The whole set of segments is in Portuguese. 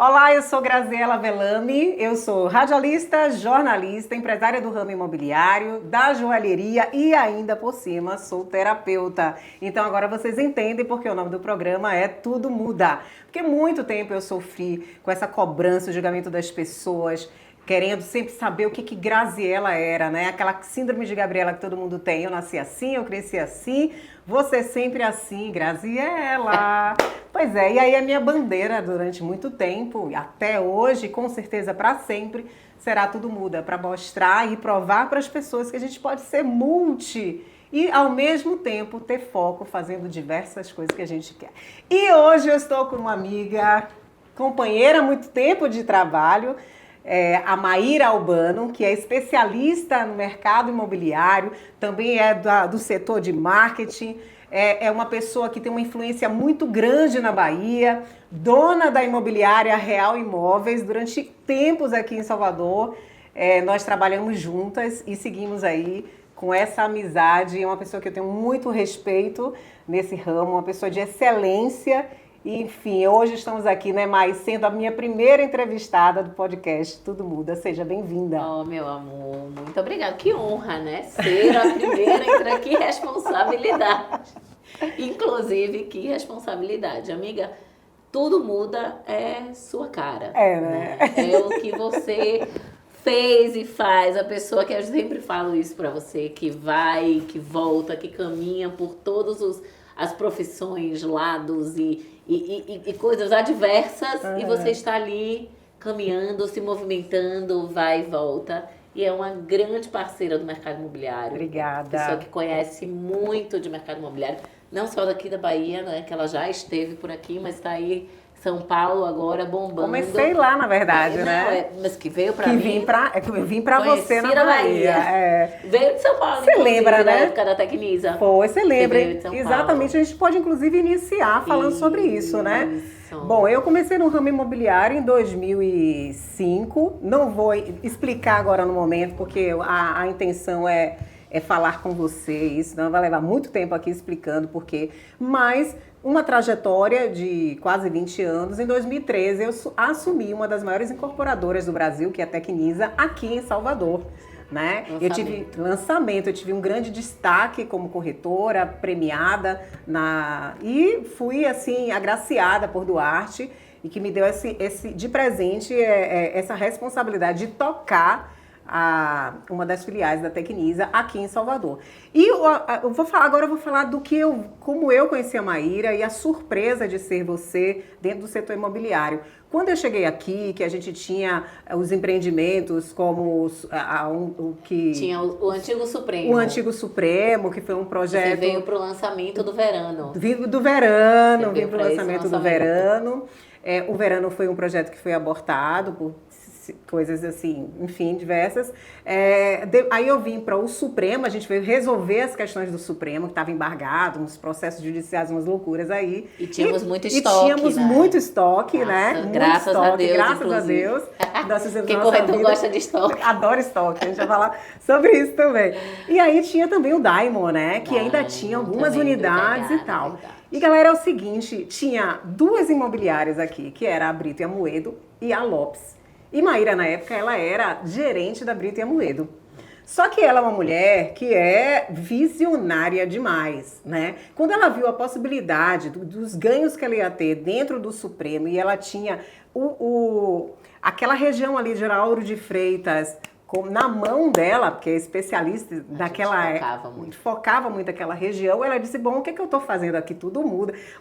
Olá, eu sou Graziela Velame, eu sou radialista, jornalista, empresária do ramo imobiliário, da joalheria e ainda por cima sou terapeuta. Então agora vocês entendem porque o nome do programa é Tudo Muda. Porque muito tempo eu sofri com essa cobrança, o julgamento das pessoas, querendo sempre saber o que Graziela era, né? Aquela síndrome de Gabriela que todo mundo tem. Eu nasci assim, eu cresci assim, você sempre assim, Graziela. Pois é, e aí a minha bandeira durante muito tempo, e até hoje, com certeza para sempre, será Tudo Muda, para mostrar e provar para as pessoas que a gente pode ser multi e ao mesmo tempo ter foco fazendo diversas coisas que a gente quer. E hoje eu estou com uma amiga, companheira há muito tempo de trabalho, a Maíra Albano, que é especialista no mercado imobiliário, também é do setor de marketing, é uma pessoa que tem uma influência muito grande na Bahia, dona da imobiliária Real Imóveis, durante tempos aqui em Salvador. Nós trabalhamos juntas e seguimos aí com essa amizade. É uma pessoa que eu tenho muito respeito nesse ramo, uma pessoa de excelência. Enfim, hoje estamos aqui, né, Mai, sendo a minha primeira entrevistada do podcast Tudo Muda. Seja bem-vinda. Oh, meu amor, muito obrigada. Que honra, né? Ser a primeira entre aqui, responsabilidade. Inclusive, que responsabilidade. Amiga, tudo muda é sua cara. Né? É o que você fez e faz. A pessoa que eu sempre falo isso pra você, que vai, que volta, que caminha por todos as profissões, lados e coisas adversas, e você está ali caminhando, se movimentando, vai e volta. E é uma grande parceira do mercado imobiliário. Obrigada. Pessoa que conhece muito de mercado imobiliário, não só daqui da Bahia, né, que ela já esteve por aqui, mas está aí em São Paulo agora bombando. Comecei lá, na verdade, né? Mas que veio para mim. Vim para você na Bahia. Veio de São Paulo. Você lembra, né? Na época da Tecnisa. Foi, você lembra. Exatamente, a gente pode inclusive iniciar falando sobre isso, né? Bom, eu comecei no ramo imobiliário em 2005, não vou explicar agora no momento, porque a intenção é falar com você, isso não vai levar muito tempo aqui explicando por quê, mas uma trajetória de quase 20 anos, em 2013 eu assumi uma das maiores incorporadoras do Brasil, que é a Tecnisa, aqui em Salvador. Né? Eu tive um grande destaque como corretora, premiada e fui assim agraciada por Duarte e que me deu de presente essa responsabilidade de tocar uma das filiais da Tecnisa aqui em Salvador. E agora eu vou falar como eu conheci a Maíra e a surpresa de ser você dentro do setor imobiliário. Quando eu cheguei aqui, que a gente tinha os empreendimentos como o que... Tinha o Antigo Supremo. O Antigo Supremo, que foi um projeto... Você veio para o lançamento do Verano. Vim para o lançamento do Verano. O Verano foi um projeto que foi abortado por coisas assim, enfim, diversas. Aí eu vim para o Supremo, a gente veio resolver as questões do Supremo, que estava embargado, uns processos judiciais, umas loucuras aí. E tínhamos muito estoque, tínhamos muito estoque, né? Graças a Deus, graças a Deus. Porque corretor gosta de estoque. Adoro estoque, a gente vai falar sobre isso também. E aí tinha também o Diamond, né? Que ainda tinha algumas unidades e tal. Verdade. E galera, é o seguinte, tinha duas imobiliárias aqui, que era a Brito e Amoedo e a Lopes. E Maíra, na época, ela era gerente da Brito e Amoedo. Só que ela é uma mulher que é visionária demais, né? Quando ela viu a possibilidade dos ganhos que ela ia ter dentro do Supremo, e ela tinha aquela região ali de Lauro de Freitas na mão dela, porque é especialista focava muito aquela região, ela disse, bom, o que eu estou fazendo aqui? Tudo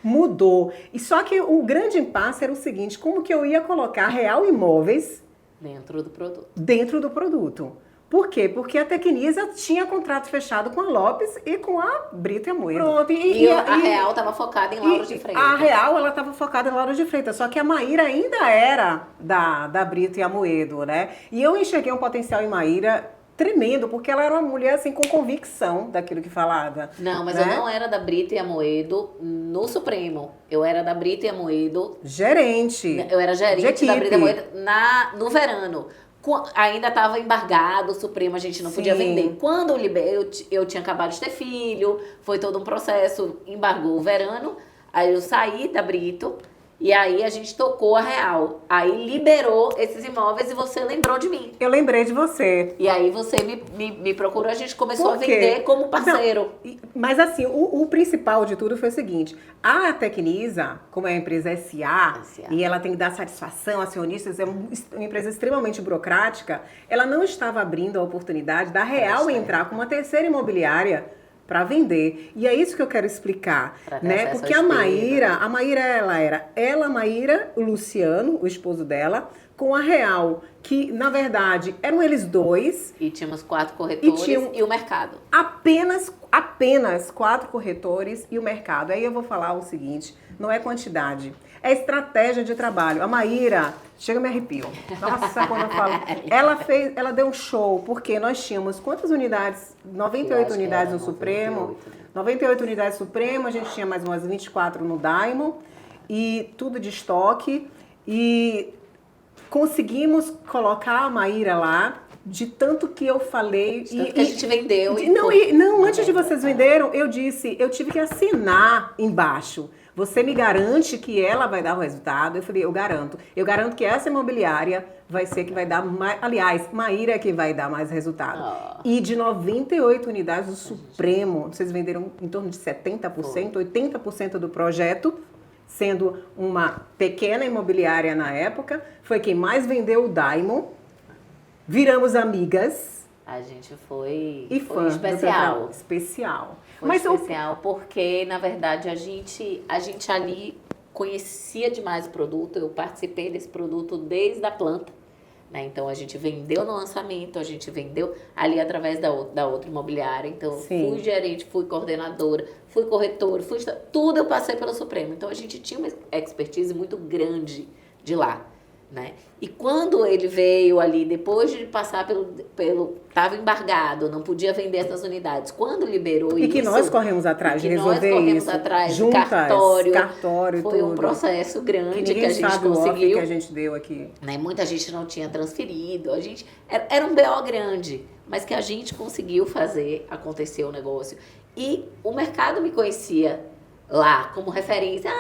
mudou. E só que o grande impasse era o seguinte, como que eu ia colocar Real Imóveis dentro do produto? Por quê? Porque a Tecnisa tinha contrato fechado com a Lopes e com a Brito e Amoedo. Pronto. E a Real estava focada em Lauro de Freitas. A Real, ela estava focada em Lauro de Freitas, só que a Maíra ainda era da Brito e Amoedo, né? E eu enxerguei um potencial em Maíra tremendo, porque ela era uma mulher assim com convicção daquilo que falava. Não, mas eu não era da Brito e Amoedo no Supremo. Eu era da Brito e Amoedo... Gerente. Eu era gerente da Brito e Amoedo no Verano. Ainda estava embargado, o Supremo a gente não podia vender. Quando eu tinha acabado de ter filho, foi todo um processo, embargou o Verano, aí eu saí da Brito E aí a gente tocou a real. Aí liberou esses imóveis e você lembrou de mim. Eu lembrei de você. E aí você me procurou, a gente começou a Por quê? vender como parceiro. Não, mas assim, o principal de tudo foi o seguinte: a Tecnisa, como é uma empresa SA, e ela tem que dar satisfação a acionistas, é uma empresa extremamente burocrática, ela não estava abrindo a oportunidade da Real entrar com uma terceira imobiliária para vender. E é isso que eu quero explicar, né? Porque a Maíra, Maíra, o Luciano, o esposo dela, com a Real, que na verdade eram eles dois. E tínhamos 4 corretores e o mercado. Apenas 4 corretores e o mercado. Aí eu vou falar o seguinte, não é quantidade, é estratégia de trabalho. A Maíra, chega me arrepio. Nossa, quando eu falo. Ela deu um show, porque nós tínhamos quantas unidades? 98 unidades no Supremo. 98 unidades no Supremo, a gente tinha mais umas 24 no Diamond. E tudo de estoque. E conseguimos colocar a Maíra lá, de tanto que eu falei. De que a gente vendeu. Não, antes de vocês venderam, eu disse, eu tive que assinar embaixo. Você me garante que ela vai dar o resultado? Eu falei, eu garanto. Eu garanto que essa imobiliária vai ser que vai dar mais. Aliás, Maíra é que vai dar mais resultado. E de 98 unidades do Supremo, vocês venderam em torno de 70%, 80% do projeto, sendo uma pequena imobiliária na época. Foi quem mais vendeu o Diamond. Viramos amigas. A gente foi especial. Foi especial porque, na verdade, a gente ali conhecia demais o produto. Eu participei desse produto desde a planta, né? Então, a gente vendeu no lançamento, a gente vendeu ali através da outra imobiliária. Então, fui gerente, fui coordenadora, fui corretora, tudo eu passei pelo Supremo. Então, a gente tinha uma expertise muito grande de lá, né? E quando ele veio ali, depois de passar estava embargado, não podia vender essas unidades. Quando liberou isso... E que nós corremos atrás de resolver isso. Nós corremos atrás juntas, cartório foi um processo grande que a gente sabe conseguiu. Que a gente deu aqui. Né? Muita gente não tinha transferido. Era um BO grande, mas que a gente conseguiu fazer acontecer o negócio. E o mercado me conhecia lá, como referência.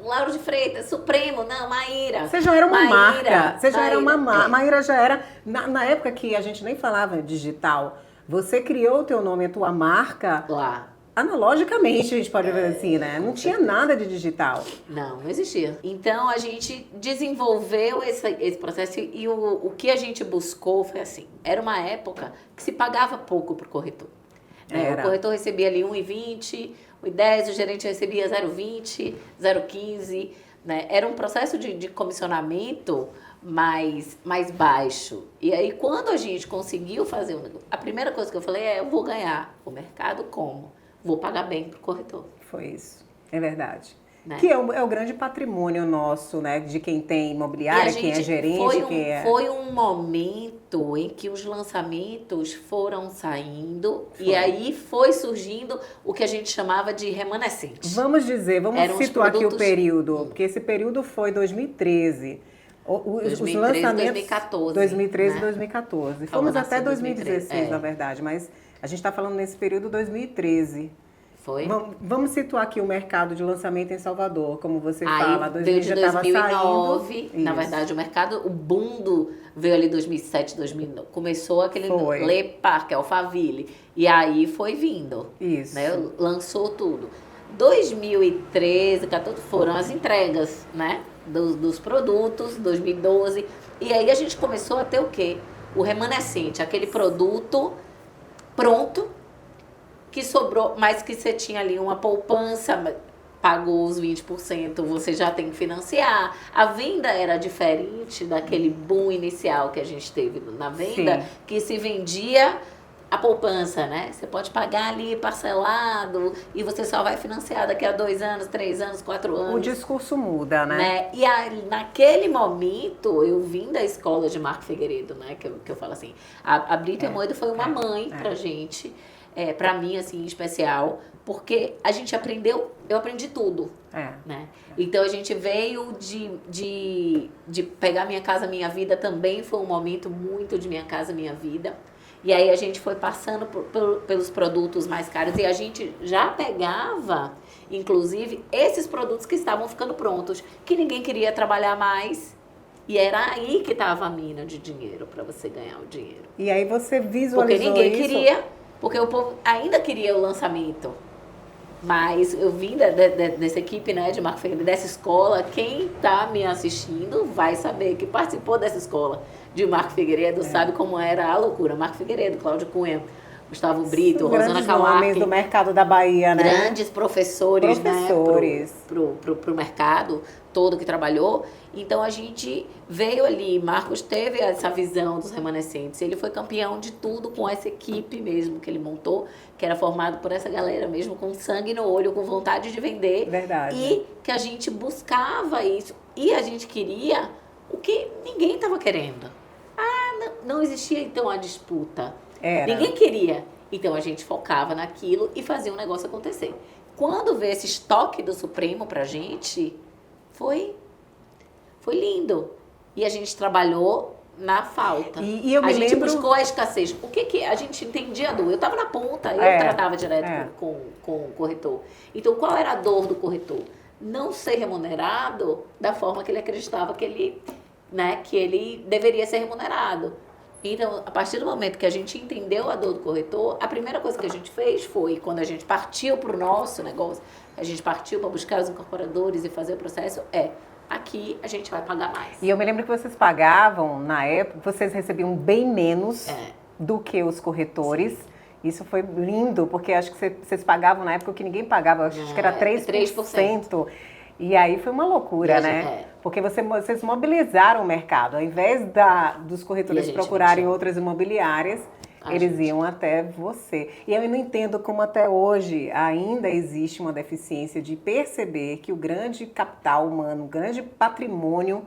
Lauro de Freitas, Supremo, não, Maíra. Você já era uma marca. Você já era uma marca. Maíra já era... Na época que a gente nem falava digital, você criou o teu nome, a tua marca... Lá. Analogicamente, a gente pode ver assim, né? Não tinha nada de digital. Não existia. Então, a gente desenvolveu esse processo e o que a gente buscou foi assim. Era uma época que se pagava pouco pro corretor. O corretor recebia ali 1,20, 1,10, o gerente recebia 0,20, 0,15, né? Era um processo de comissionamento mais baixo. E aí, quando a gente conseguiu fazer a primeira coisa que eu falei eu vou ganhar o mercado como? Vou pagar bem pro corretor. Foi isso, é verdade. Né? Que é o grande patrimônio nosso, né? De quem tem imobiliária, quem é gerente, Foi um momento em que os lançamentos foram saindo e aí foi surgindo o que a gente chamava de remanescente. Vamos situar aqui o período, porque esse período foi 2013. 2013 os lançamentos, 2014. 2013 e né? 2014. Fomos até 2016, na verdade, mas a gente está falando nesse período 2013. Foi? Vamos situar aqui o mercado de lançamento em Salvador, como você fala. Veio de 2009, na verdade, o boom veio ali 2007, 2009. Começou aquele Le Parque, Alphaville. E aí foi vindo. Isso. Né? Lançou tudo. 2013, 2014 foram as entregas, né? Dos produtos, 2012. E aí a gente começou a ter o quê? O remanescente, aquele produto pronto, que sobrou, mas que você tinha ali uma poupança, pagou os 20%, você já tem que financiar. A venda era diferente daquele boom inicial que a gente teve na venda, que se vendia a poupança, né? Você pode pagar ali parcelado e você só vai financiar daqui a 2 anos, 3 anos, 4 anos. O discurso muda, né? E aí, naquele momento, eu vim da escola de Marco Figueiredo, né? Que eu falo assim, a Brita Moedo foi uma mãe pra gente. Pra mim, assim, em especial, porque a gente eu aprendi tudo, né? Então, a gente veio de pegar Minha Casa Minha Vida, também foi um momento muito de Minha Casa Minha Vida. E aí, a gente foi passando pelos produtos mais caros e a gente já pegava inclusive, esses produtos que estavam ficando prontos, que ninguém queria trabalhar mais. E era aí que estava a mina de dinheiro, para você ganhar o dinheiro. E aí você visualizou porque ninguém isso? queria, porque o povo ainda queria o lançamento. Mas eu vim dessa equipe, né, de Marco Figueiredo, dessa escola. Quem está me assistindo vai saber que participou dessa escola de Marco Figueiredo, sabe como era a loucura. Marco Figueiredo, Cláudio Cunha, Gustavo Brito, Rosana Camargo. Grandes do mercado da Bahia, né? Grandes professores. Né, pro mercado todo que trabalhou. Então a gente veio ali, Marcos teve essa visão dos remanescentes, ele foi campeão de tudo com essa equipe mesmo que ele montou, que era formado por essa galera mesmo, com sangue no olho, com vontade de vender. Verdade. E que a gente buscava isso, e a gente queria o que ninguém estava querendo. Não existia então a disputa. Ninguém queria. Então a gente focava naquilo e fazia um negócio acontecer. Quando veio esse estoque do Supremo pra gente, foi lindo. E a gente trabalhou na falta. E eu a me gente lembro... buscou a escassez. O que a gente entendia a dor? Eu estava na ponta, eu tratava direto com o corretor. Então, qual era a dor do corretor? Não ser remunerado da forma que ele acreditava que ele deveria ser remunerado. Então, a partir do momento que a gente entendeu a dor do corretor, a primeira coisa que a gente fez foi, quando a gente partiu para o nosso negócio, a gente partiu para buscar os incorporadores e fazer o processo, aqui a gente vai pagar mais. E eu me lembro que vocês pagavam, na época, vocês recebiam bem menos do que os corretores. Isso foi lindo, porque acho que vocês pagavam na época o que ninguém pagava, acho que era 3%. E aí foi uma loucura, né? Porque vocês mobilizaram o mercado. Ao invés dos corretores procurarem outras imobiliárias, eles iam até você. E eu não entendo como até hoje ainda existe uma deficiência de perceber que o grande capital humano, o grande patrimônio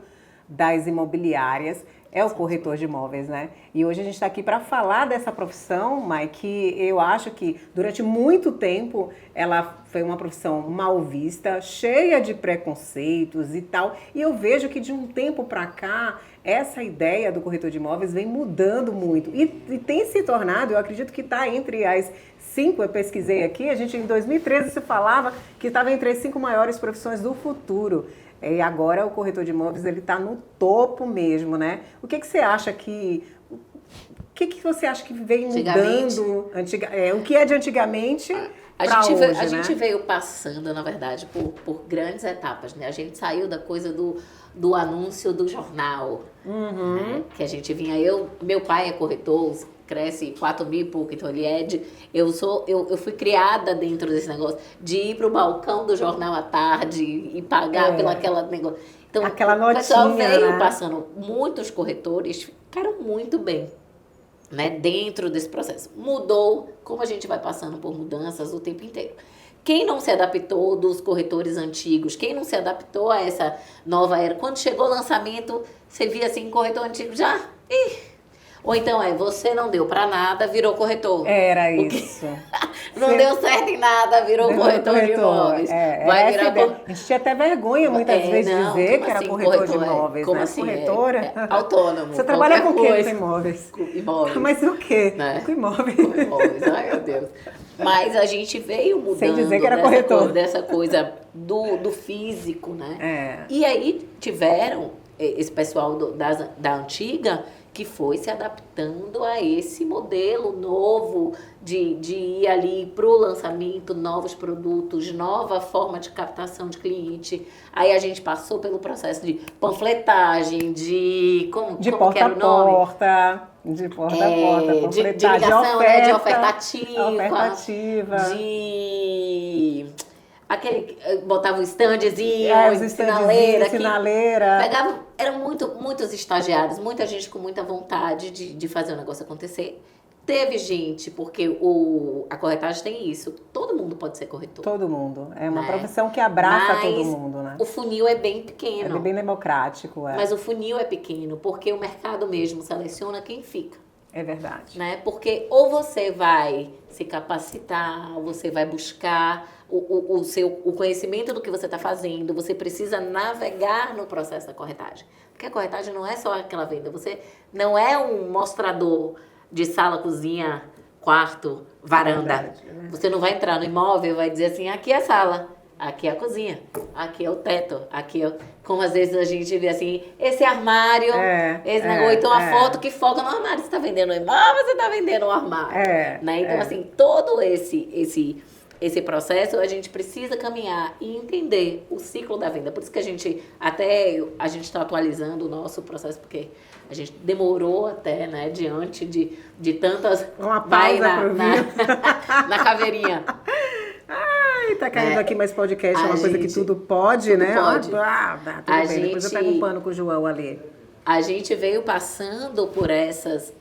das imobiliárias é o corretor de imóveis, né? E hoje a gente está aqui para falar dessa profissão, Mike, que eu acho que durante muito tempo ela foi uma profissão mal vista, cheia de preconceitos e tal. E eu vejo que de um tempo para cá, essa ideia do corretor de imóveis vem mudando muito. E tem se tornado, eu acredito que está entre as 5, eu pesquisei aqui, em 2013 se falava que estava entre as 5 maiores profissões do futuro. E agora o corretor de imóveis ele está no topo mesmo, né? O que você acha que... O que você acha que vem mudando? O que é de antigamente para hoje, A gente veio passando, na verdade, por grandes etapas, né? A gente saiu da coisa do anúncio do jornal, né? Que a gente vinha... Meu pai é corretor, cresce 4 mil e pouco, então ele eu fui criada dentro desse negócio de ir pro balcão do jornal à tarde e pagar pelo aquela negócio. Então, aquela notinha, o pessoal veio passando, muitos corretores ficaram muito bem, né, dentro desse processo. Mudou, como a gente vai passando por mudanças o tempo inteiro. Quem não se adaptou dos corretores antigos, quem não se adaptou a essa nova era, quando chegou o lançamento, você via assim, corretor antigo já... Ou então você não deu pra nada, virou corretor. Era isso. Não deu certo em nada, virou corretor de imóveis. Vai virar A gente tinha até vergonha muitas vezes de dizer que era corretor de imóveis. Como né? assim? Corretora? Autônomo. Você trabalha com o quê com imóveis? Com imóveis. Mas o quê? Né? Com imóveis. Com imóveis, ai meu Deus. Mas a gente veio mudando. Sem dizer que era corretor. Dessa coisa do físico, né? E aí tiveram esse pessoal da antiga que foi se adaptando a esse modelo novo de ir ali para o lançamento, novos produtos, nova forma de captação de cliente. Aí a gente passou pelo processo de panfletagem, de porta a porta, de porta a porta, de ligação, de ofertativa, aquele botava um standzinho, sinaleira. Pegava, eram muitos estagiários, muita gente com muita vontade de fazer o negócio acontecer. Teve gente, porque a corretagem tem isso, todo mundo pode ser corretor. Todo mundo, é uma profissão que abraça todo mundo, né? O funil é bem pequeno. É bem democrático, Mas o funil é pequeno, porque o mercado mesmo seleciona quem fica. É verdade. Né? Porque ou você vai se capacitar, ou você vai buscar o conhecimento do que você está fazendo, você precisa navegar no processo da corretagem. Porque a corretagem não é só aquela venda, você não é um mostrador de sala, cozinha, quarto, varanda. É verdade, né? Você não vai entrar no imóvel e vai dizer assim, aqui é a sala, aqui é a cozinha, aqui é o teto, aqui é como às vezes a gente vê assim, esse armário, ou então a foto que foca no armário. Você está vendendo um imóvel, você está vendendo um armário. Né? Então, assim, todo esse processo, a gente precisa caminhar e entender o ciclo da venda. Por isso que a gente está atualizando o nosso processo, porque a gente demorou até, né, diante de tantas... Uma pausa na caveirinha. Ai, tá caindo aqui mais podcast, é uma coisa que tudo pode, né? Pode. Tudo bem. Depois eu pego um pano com o João ali. A gente veio passando por essas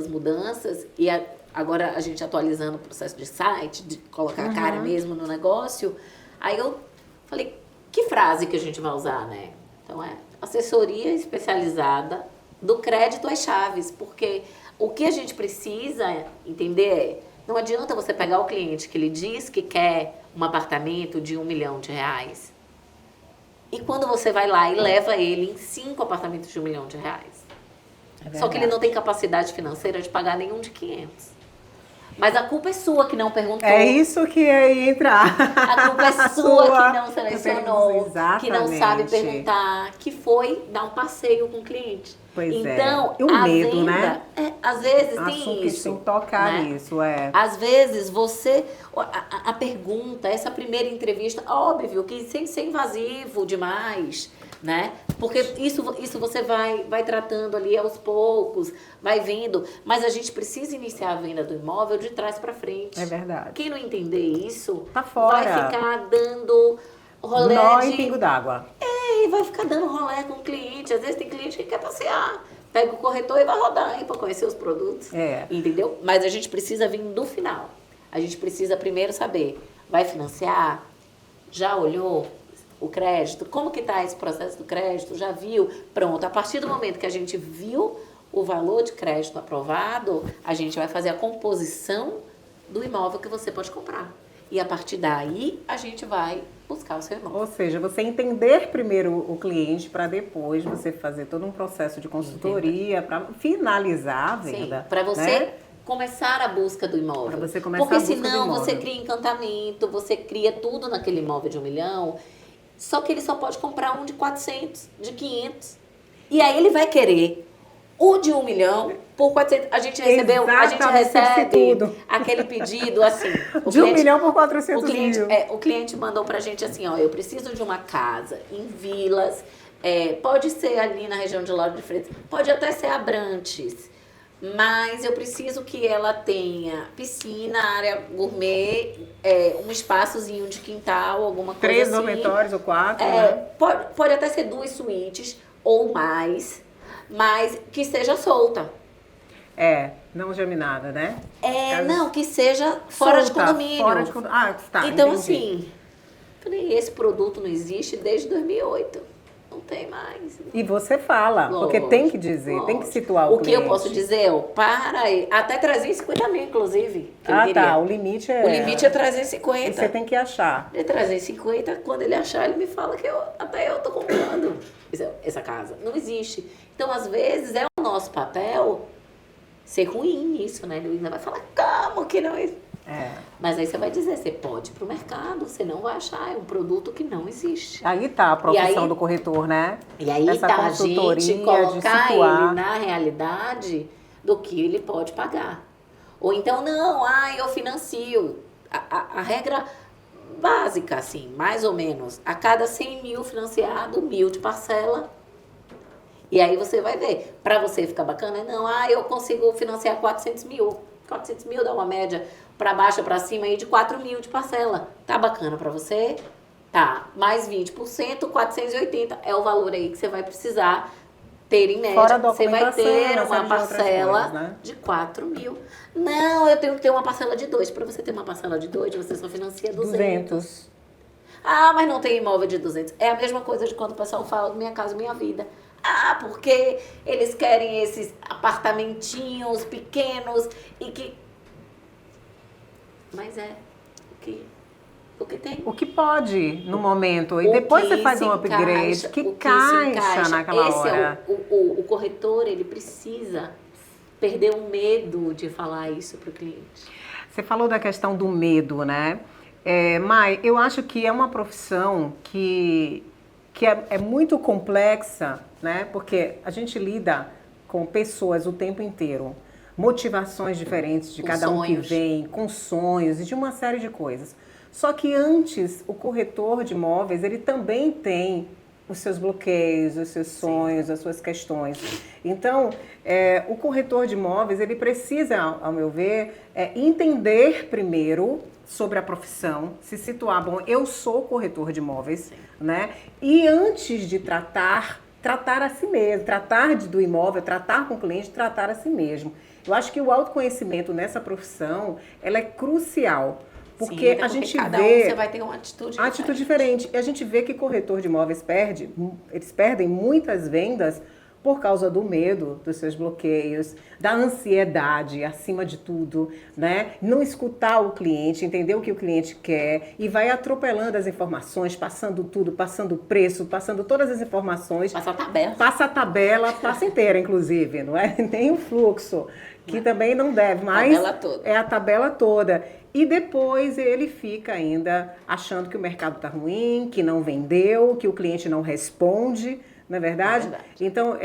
mudanças e agora a gente atualizando o processo de site, de colocar a cara mesmo no negócio. Aí eu falei, que frase que a gente vai usar, né? Então assessoria especializada do crédito às chaves, porque o que a gente precisa entender é, não adianta você pegar o cliente que ele diz que quer um apartamento de R$1 milhão e quando você vai lá e leva ele em 5 apartamentos de R$1 milhão. Só que ele não tem capacidade financeira de pagar nenhum de 500. Mas a culpa é sua que não perguntou. É isso que ia entrar. A culpa é sua que não selecionou, Exatamente. que não sabe perguntar, que foi dar um passeio com o cliente. Pois então, E o medo, venda, né? Às vezes tem isso. Que tem que tocar né? nisso, Às vezes você, a pergunta, essa primeira entrevista, óbvio que sem ser invasivo demais, né? Porque isso você vai tratando ali aos poucos, vai vendo. Mas a gente precisa iniciar a venda do imóvel de trás para frente. É verdade. Quem não entender isso, tá fora. Vai ficar dando rolê em pingo d'água. E vai ficar dando rolê com o cliente. Às vezes tem cliente que quer passear. Pega o corretor e vai rodar aí para conhecer os produtos. Entendeu? Mas a gente precisa vir do final. A gente precisa primeiro saber, vai financiar? Já olhou o crédito? Como que está esse processo do crédito? Já viu? Pronto, a partir do momento que a gente viu o valor de crédito aprovado, a gente vai fazer a composição do imóvel que você pode comprar. E a partir daí, a gente vai buscar o seu imóvel. Ou seja, você entender primeiro o cliente para depois você fazer todo um processo de consultoria para finalizar a venda. Para você começar a busca do imóvel. Para você começar Porque a busca do senão imóvel. você cria encantamento, você cria tudo naquele imóvel de R$1 milhão, só que ele só pode comprar um de 400, de 500. E aí ele vai querer o de R$1 milhão por 400. A gente recebe aquele pedido assim. De R$1 milhão por 400 mil. O cliente mandou pra gente assim, ó, eu preciso de uma casa em Vilas, pode ser ali na região de Lauro de Freitas, pode até ser Abrantes, mas eu preciso que ela tenha piscina, área gourmet, um espaçozinho de quintal, alguma coisa 3 assim. dormitórios ou 4, né? Pode até ser 2 suítes ou mais, mas que seja solta. Não geminada, né? Não, que seja fora de condomínio. Tá, então, entendi. assim, falei, esse produto não existe desde 2008. Não tem mais. E você fala, porque tem que dizer, tem que situar o cliente. O que eu posso dizer, para aí, até 350 mil, inclusive. Tá, o limite é... O limite é 350. E você tem que achar. É 350, quando ele achar, ele me fala que até eu tô comprando essa casa. Não existe. Então, às vezes, é o nosso papel ser ruim nisso, né? Ele ainda vai falar, como que não existe? Mas aí você vai dizer, você pode ir pro mercado, você não vai achar, é um produto que não existe. Aí tá a profissão do corretor, né? E aí essa tá consultoria a gente colocar ele na realidade do que ele pode pagar. Ou então, não, eu financio. A regra básica, assim, mais ou menos, a cada 100 mil financiado, 1.000 de parcela. E aí você vai ver, para você ficar bacana, não, eu consigo financiar 400 mil. 400 mil dá uma média para baixo ou para cima aí de 4 mil de parcela. Tá bacana para você? Tá. Mais 20%, 480 é o valor aí que você vai precisar ter em média. Fora a você vai ter uma coisas, parcela né? de 4 mil. Não, eu tenho que ter uma parcela de 2. Para você ter uma parcela de 2, você só financia 200. Mas não tem imóvel de 200. É a mesma coisa de quando o pessoal fala Minha Casa Minha Vida. Porque eles querem esses apartamentinhos pequenos e que... Mas o que tem. O que pode no momento. E depois você faz um upgrade que encaixa naquela hora. O corretor, ele precisa perder o medo de falar isso para o cliente. Você falou da questão do medo, né? Mai, eu acho que é uma profissão que é muito complexa, né? Porque a gente lida com pessoas o tempo inteiro, motivações diferentes de Com cada um que sonhos. vem, com sonhos e de uma série de coisas. Só que antes, o corretor de imóveis, ele também tem os seus bloqueios, os seus sonhos, as suas questões. Então, o corretor de imóveis, ele precisa, ao meu ver, entender primeiro sobre a profissão, se situar, bom, eu sou corretor de imóveis, né? E antes de tratar a si mesmo, tratar do imóvel, tratar com o cliente, tratar a si mesmo. Eu acho que o autoconhecimento nessa profissão, ela é crucial. Porque Sim, até a gente cada vê você vai ter uma atitude a atitude diferente. E a gente vê que corretor de imóveis eles perdem muitas vendas por causa do medo, dos seus bloqueios, da ansiedade, acima de tudo, né? Não escutar o cliente, entender o que o cliente quer e vai atropelando as informações, passando tudo, passando o preço, passando todas as informações. Passa a tabela. Passa a tabela, passa inteira, inclusive, não é? Nem o fluxo, que também não deve, mas Tabela toda. é a tabela toda. E depois ele fica ainda achando que o mercado está ruim, que não vendeu, que o cliente não responde, não é verdade? É verdade. Então,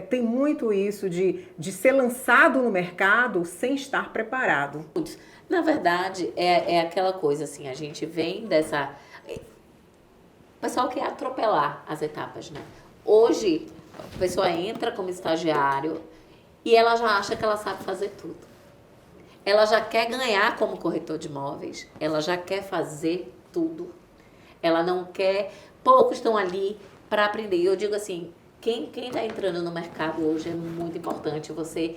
tem muito isso de ser lançado no mercado sem estar preparado. Na verdade, é aquela coisa assim, a gente vem dessa... O pessoal quer atropelar as etapas, né? Hoje, a pessoa entra como estagiário e ela já acha que ela sabe fazer tudo. Ela já quer ganhar como corretor de imóveis, ela já quer fazer tudo. Ela não quer... Poucos estão ali para aprender. Eu digo assim, quem está entrando no mercado hoje é muito importante você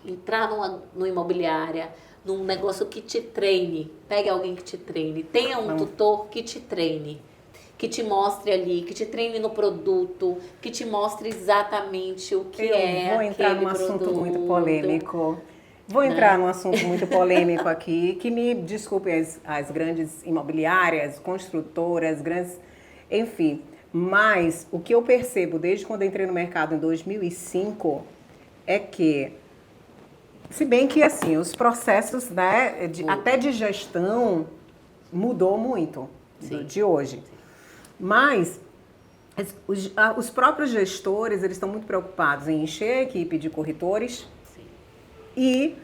entrar numa imobiliária, num negócio que te treine. Pegue alguém que te treine. Tenha um tutor que te treine. Que te mostre ali, que te treine no produto, que te mostre exatamente o que é vou entrar aquele num assunto produto. muito polêmico. Vou entrar num assunto muito polêmico aqui, que me desculpem as grandes imobiliárias, construtoras, grandes... Enfim, mas o que eu percebo desde quando entrei no mercado em 2005 é que, se bem que assim, os processos, né, até de gestão mudou muito de hoje. Mas os próprios gestores, eles estão muito preocupados em encher a equipe de corretores e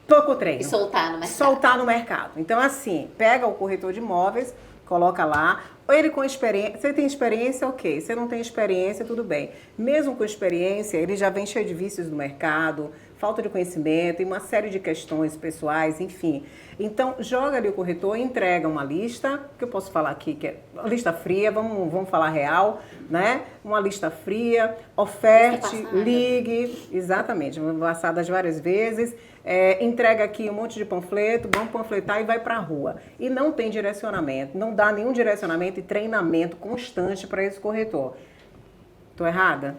pouco treino. E soltar no mercado. Soltar no mercado. Então, assim, pega o corretor de imóveis, coloca lá, ou ele com experiência, você tem experiência, ok. Você não tem experiência, tudo bem. Mesmo com experiência, ele já vem cheio de vícios no mercado, falta de conhecimento e uma série de questões pessoais, enfim. Então, joga ali o corretor, entrega uma lista, que eu posso falar aqui, que é uma lista fria, vamos falar real, né? Uma lista fria, oferte, ligue, exatamente, passadas várias vezes, entrega aqui um monte de panfleto, vamos panfletar e vai pra rua. E não tem direcionamento, não dá nenhum direcionamento e treinamento constante para esse corretor. Tô errada?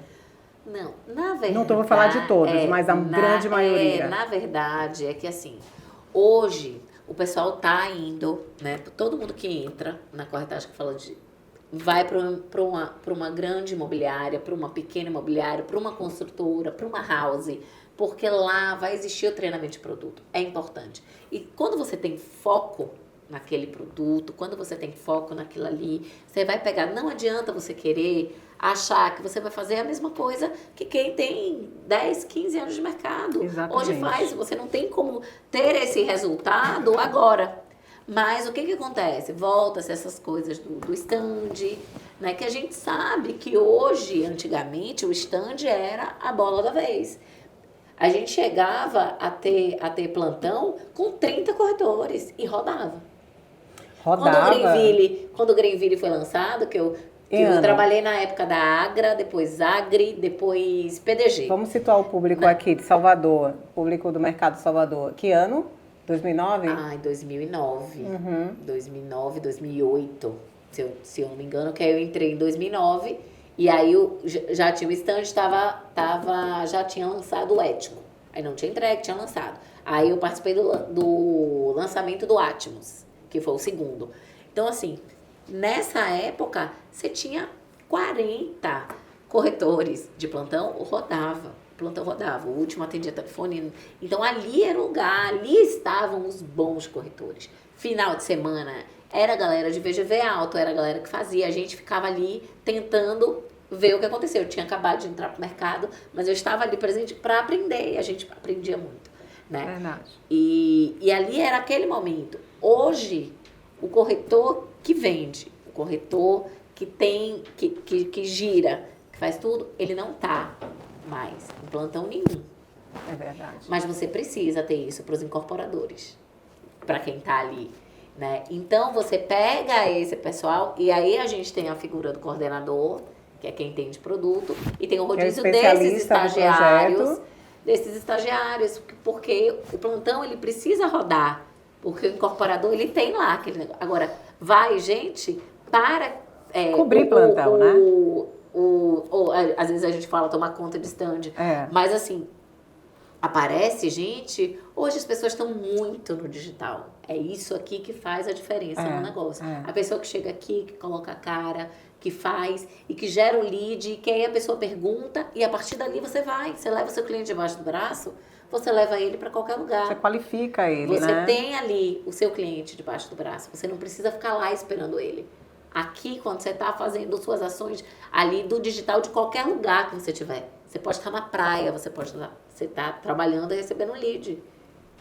Não, na verdade... Não vou falar de todos, mas a grande maioria. Na verdade, é que assim, hoje o pessoal tá indo, né? Todo mundo que entra na corretagem que fala de... Vai para uma grande imobiliária, para uma pequena imobiliária, para uma construtora, para uma house, porque lá vai existir o treinamento de produto. É importante. E quando você tem foco naquele produto, quando você tem foco naquilo ali, você vai pegar... Não adianta você querer achar que você vai fazer a mesma coisa que quem tem 10, 15 anos de mercado. Exatamente. Hoje faz, você não tem como ter esse resultado agora. Mas o que acontece? Volta-se essas coisas do stand, né? Que a gente sabe que hoje, antigamente, o stand era a bola da vez. A gente chegava a ter plantão com 30 corretores e rodava. Quando o Greenville foi lançado, que eu trabalhei na época da Agra, depois Agri, depois PDG. Vamos situar o público aqui de Salvador, público do mercado de Salvador. Que ano? 2009? Ah, em 2009. 2009, 2008, se eu não me engano, que aí eu entrei em 2009 e aí já tinha o stand, já tinha lançado o Ético. Aí não tinha entregue, tinha lançado. Aí eu participei do lançamento do Atmos, que foi o segundo. Então, assim, nessa época, você tinha 40 corretores de plantão, plantão rodava, o último atendia telefone. Então, ali era o lugar, ali estavam os bons corretores. final de semana, era a galera de VGV alto, era a galera que fazia. A gente ficava ali tentando ver o que aconteceu. Eu tinha acabado de entrar pro mercado, mas eu estava ali presente para aprender. E a gente aprendia muito, né? Verdade. E ali era aquele momento. Hoje, o corretor que vende, o corretor que tem, que gira, que faz tudo, ele não tá mais em plantão nenhum. É verdade. Mas você precisa ter isso para os incorporadores, para quem tá ali, né? Então, você pega esse pessoal e aí a gente tem a figura do coordenador, que é quem entende produto, e tem o rodízio desses estagiários, porque o plantão ele precisa rodar, porque o incorporador ele tem lá aquele negócio. Agora, vai gente para cobrir plantão, né? Às vezes a gente fala tomar conta de stand, É. mas assim, aparece gente, hoje as pessoas estão muito no digital. É isso aqui que faz a diferença no negócio. A pessoa que chega aqui, que coloca a cara, que faz e que gera o lead, que aí a pessoa pergunta e a partir dali você leva o seu cliente debaixo do braço, você leva ele para qualquer lugar. Você qualifica ele, você né? tem ali o seu cliente debaixo do braço, você não precisa ficar lá esperando ele. Aqui, quando você está fazendo suas ações ali do digital de qualquer lugar que você tiver, você pode estar na praia, você tá trabalhando e recebendo lead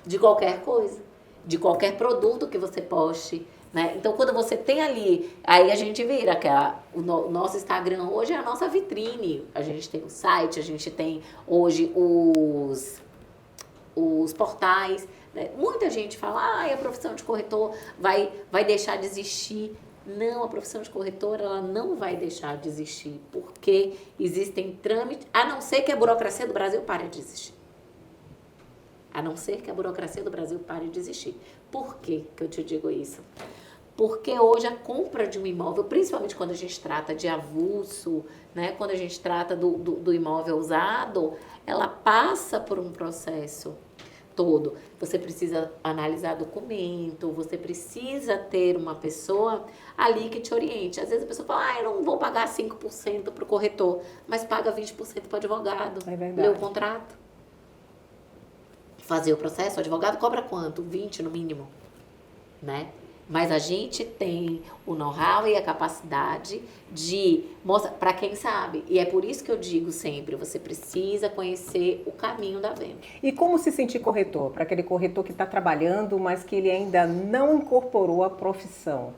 de qualquer coisa, de qualquer produto que você poste, né? Então, quando você tem ali, aí a gente vira que o nosso Instagram hoje é a nossa vitrine. A gente tem o site, a gente tem hoje os portais, né? Muita gente fala, a profissão de corretor vai deixar de existir. Não, a profissão de corretor ela não vai deixar de existir, porque existem trâmites, a não ser que a burocracia do Brasil pare de existir. A não ser que a burocracia do Brasil pare de existir. Por que eu te digo isso? Porque hoje a compra de um imóvel, principalmente quando a gente trata de avulso, né, quando a gente trata do imóvel usado, ela passa por um processo todo. Você precisa analisar documento, você precisa ter uma pessoa ali que te oriente. Às vezes a pessoa fala, eu não vou pagar 5% para o corretor, mas paga 20% para o advogado. É verdade. Lê o contrato. Fazer o processo, o advogado cobra quanto? 20 no mínimo, né? Mas a gente tem o know-how e a capacidade de mostrar para quem sabe. E é por isso que eu digo sempre, você precisa conhecer o caminho da venda. E como se sentir corretor? Para aquele corretor que está trabalhando, mas que ele ainda não incorporou a profissão.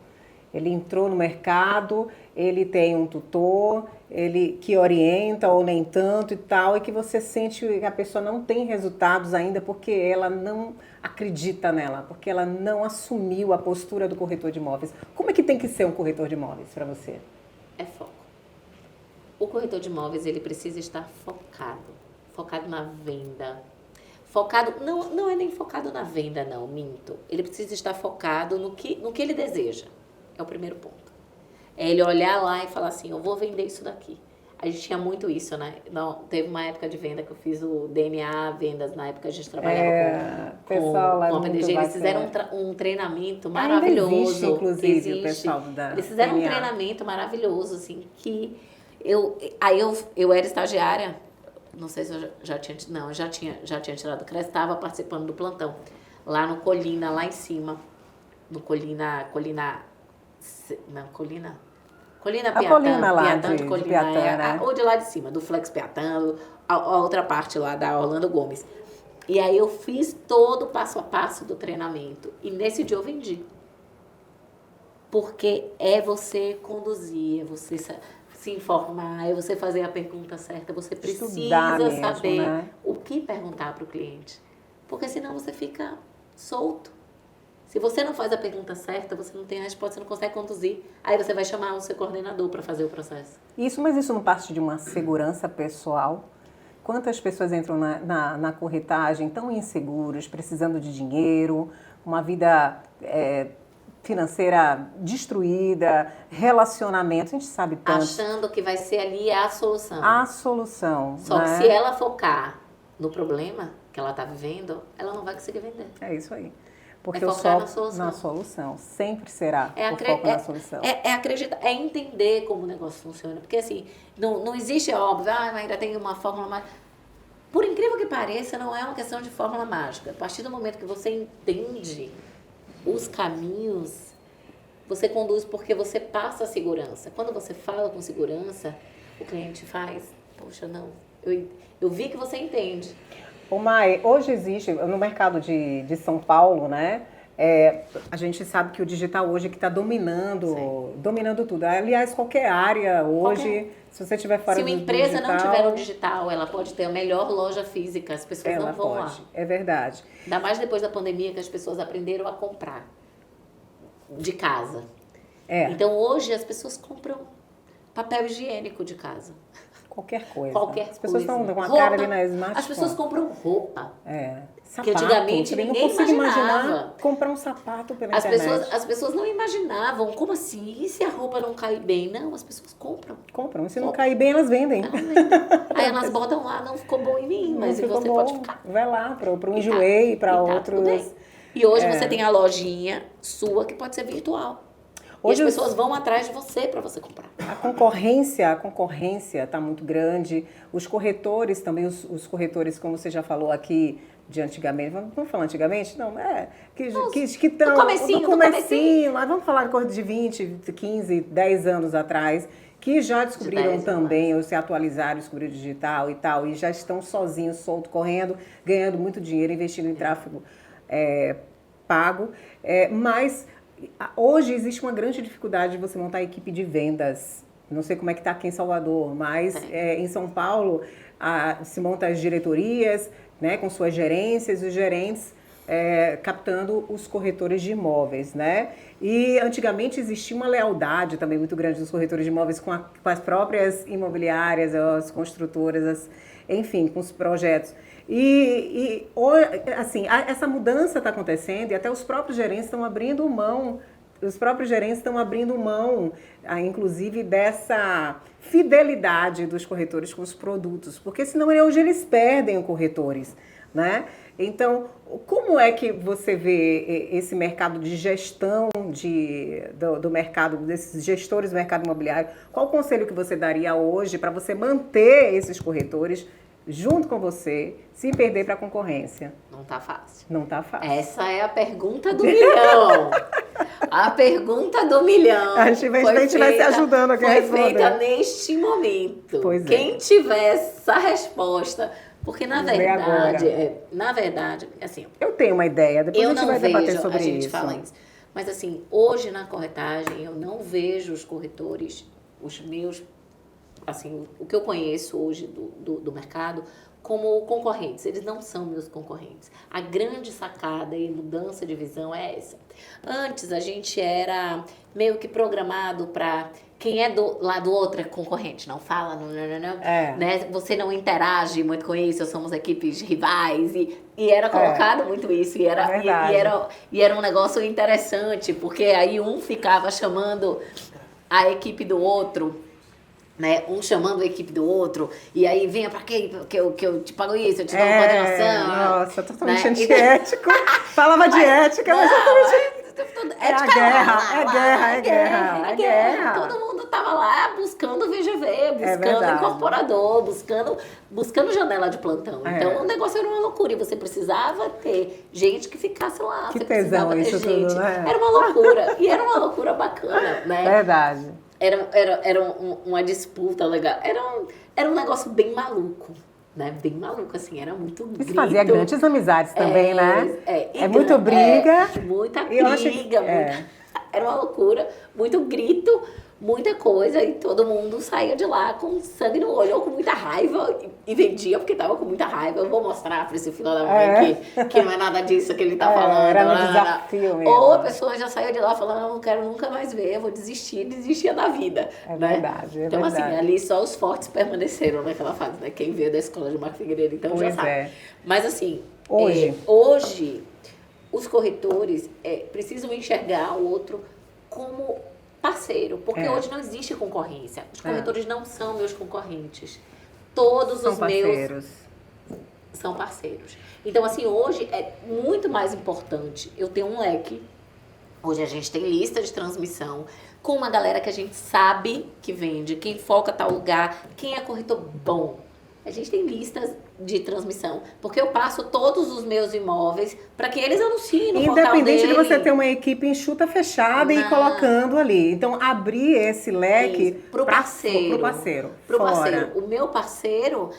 Ele entrou no mercado, ele tem um tutor, ele que orienta ou nem tanto e tal, e que você sente que a pessoa não tem resultados ainda porque ela não acredita nela, porque ela não assumiu a postura do corretor de imóveis. Como é que tem que ser um corretor de imóveis para você? É foco. O corretor de imóveis, ele precisa estar focado na venda. Focado, não é nem focado na venda, não, minto. Ele precisa estar focado no que ele deseja. É o primeiro ponto. É ele olhar lá e falar assim, eu vou vender isso daqui. A gente tinha muito isso, né? Não, teve uma época de venda que eu fiz o DNA Vendas, na época a gente trabalhava com a PDG. Eles fizeram um treinamento maravilhoso. Ainda existe, inclusive, o pessoal da Eles fizeram DNA. um treinamento maravilhoso, assim, que eu era estagiária, não sei se eu já tinha tirado o crédito, estava participando do plantão, lá no Colina, lá em cima, no Colina Piatã, Colina lá Piatã de Colina, Piatã, né? ou de lá de cima, do Flex Piatã, a outra parte lá da Orlando Gomes. E aí eu fiz todo o passo a passo do treinamento. E nesse dia eu vendi. Porque é você conduzir, é você se informar, é você fazer a pergunta certa, você precisa mesmo, saber, né? O que perguntar para o cliente. Porque senão você fica solto. Se você não faz a pergunta certa, você não tem a resposta, você não consegue conduzir. Aí você vai chamar o seu coordenador para fazer o processo. Mas isso não parte de uma segurança pessoal? Quantas pessoas entram na corretagem tão inseguras, precisando de dinheiro, uma vida financeira destruída, relacionamento, a gente sabe tanto. Achando que vai ser ali a solução. A solução. Só que se ela focar no problema que ela está vivendo, ela não vai conseguir vender. É isso aí. Porque é o focar foco na solução. Sempre será o foco na solução. Acreditar, é entender como o negócio funciona. Porque assim, não existe, óbvio, ainda tem uma fórmula mágica. Por incrível que pareça, não é uma questão de fórmula mágica. A partir do momento que você entende os caminhos você conduz porque você passa a segurança. Quando você fala com segurança, o cliente faz, poxa, não, eu vi que você entende. Ô Mai, hoje existe, no mercado de São Paulo, né? A gente sabe que o digital hoje é que está dominando tudo. Aliás, qualquer área hoje, se você estiver fora do digital... Se uma empresa não tiver no digital, ela pode ter a melhor loja física, as pessoas não vão lá. É verdade. Ainda mais depois da pandemia que as pessoas aprenderam a comprar de casa. Então hoje as pessoas compram papel higiênico de casa. Qualquer coisa. Qualquer As pessoas coisa. estão com a Roupa, cara ali na smartphone. As pessoas compram roupa. Sapato. Que antigamente Eu ninguém não consigo imaginava. imaginar comprar um sapato pela internet. As pessoas não imaginavam. Como assim? E se a roupa não cair bem? Não, as pessoas compram. Compram. Se não cair bem, elas vendem. Aí elas botam lá, não ficou bom em mim, mas e você pode ficar. Vai lá para um enjoei, para outros. E hoje você tem a lojinha sua que pode ser virtual. Hoje e as pessoas vão atrás de você para você comprar. A concorrência está muito grande. Os corretores também, os corretores, como você já falou aqui, de antigamente. Vamos falar antigamente? Não, que estão no comecinho. Lá, vamos falar de coisa de 20, 15, 10 anos atrás, que já descobriram também, ou se atualizaram, descobriram o digital e tal, e já estão sozinhos, soltos, correndo, ganhando muito dinheiro, investindo em tráfego pago. Mas hoje existe uma grande dificuldade de você montar a equipe de vendas. Não sei como é que está aqui em Salvador, mas em São Paulo se monta as diretorias, né, com suas gerências, os gerentes captando os corretores de imóveis, né? E antigamente existia uma lealdade também muito grande dos corretores de imóveis com as próprias imobiliárias, as construtoras, enfim, com os projetos. E assim, essa mudança está acontecendo e até os próprios gerentes estão abrindo mão, inclusive, dessa fidelidade dos corretores com os produtos, porque senão hoje eles perdem os corretores, né? Então, como é que você vê esse mercado de gestão do mercado, desses gestores do mercado imobiliário? Qual o conselho que você daria hoje para você manter esses corretores junto com você, sem perder para a concorrência? Não tá fácil. Não tá fácil. Essa é a pergunta do milhão. A pergunta do milhão. A gente vai se ajudando aqui a responder. Foi feita neste momento. Pois Quem tiver essa resposta... Porque, na verdade, assim... Eu tenho uma ideia, depois a gente vai debater sobre isso. A gente fala isso. Mas, assim, hoje na corretagem, eu não vejo os corretores, os meus... Assim, o que eu conheço hoje do mercado, como concorrentes. Eles não são meus concorrentes. A grande sacada e mudança de visão é essa. Antes, a gente era meio que programado para... Quem é lá do outro é concorrente, não fala, não, né? Você não interage muito com isso, somos equipes rivais, e era colocado muito isso, e era um negócio interessante, porque aí um ficava chamando a equipe do outro, né? Um chamando a equipe do outro, e aí venha pra quê? Que eu te pago isso, eu te dou uma coordenação. Nossa, totalmente antiético. Falava de ética, mas totalmente... É guerra. Todo mundo tava lá buscando VGV, buscando incorporador, buscando janela de plantão. Então o negócio era uma loucura e você precisava ter gente que ficasse lá. Que tesão isso tudo, né? Era uma loucura. E era uma loucura bacana, né? Verdade. Era uma disputa legal. Era um negócio bem maluco. Né? Bem maluco, assim, era muito grito. Isso fazia grandes amizades também, né? Muita briga. Muita briga. Era uma loucura, muito grito, muita coisa, e todo mundo saía de lá com sangue no olho, ou com muita raiva, e vendia porque tava com muita raiva. Eu vou mostrar pra esse filho da mãe que não é nada disso que ele tá falando. Era um desafio mesmo. Ou a pessoa já saiu de lá falando, não quero nunca mais ver, vou desistia da vida. Verdade, Então, assim, ali só os fortes permaneceram naquela fase, né? Quem veio da escola de Marco Figueiredo, então já sabe. Mas, assim, hoje os corretores precisam enxergar o outro como parceiro, porque hoje não existe concorrência. Os corretores não são meus concorrentes. Todos os meus são parceiros. Então, assim, hoje é muito mais importante eu ter um leque. Hoje a gente tem lista de transmissão com uma galera que a gente sabe que vende, quem foca tal lugar, quem é corretor bom. A gente tem listas de transmissão, porque eu passo todos os meus imóveis para que eles anunciem no portal Independente dele. de você ter uma equipe enxuta, fechada e colocando ali. Então, abrir esse leque para o parceiro. Pro parceiro. O meu parceiro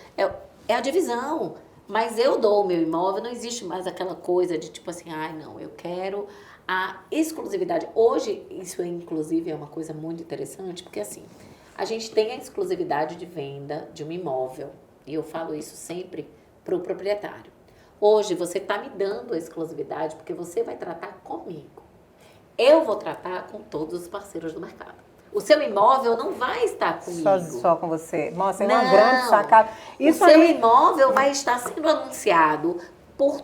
é a divisão. Mas eu dou o meu imóvel, não existe mais aquela coisa de tipo assim, ai não, eu quero a exclusividade. Hoje, isso inclusive é uma coisa muito interessante, porque assim, a gente tem a exclusividade de venda de um imóvel. E eu falo isso sempre para o proprietário. Hoje você está me dando a exclusividade porque você vai tratar comigo. Eu vou tratar com todos os parceiros do mercado. O seu imóvel não vai estar comigo. Só com você. Nossa, é uma grande sacada. Isso o seu imóvel vai estar sendo anunciado por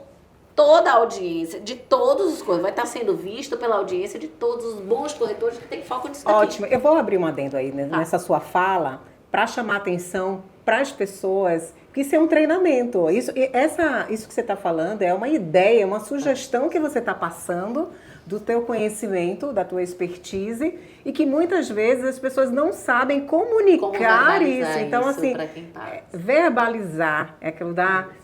toda a audiência, de todos os corretores. Vai estar sendo visto pela audiência de todos os bons corretores que têm foco nisso daqui. Ótimo. Eu vou abrir um adendo aí nessa sua fala para chamar atenção para as pessoas que isso é um treinamento. Isso que você está falando é uma ideia, uma sugestão que você está passando do teu conhecimento, da tua expertise, e que muitas vezes as pessoas não sabem comunicar isso. Então, assim, verbalizar é aquilo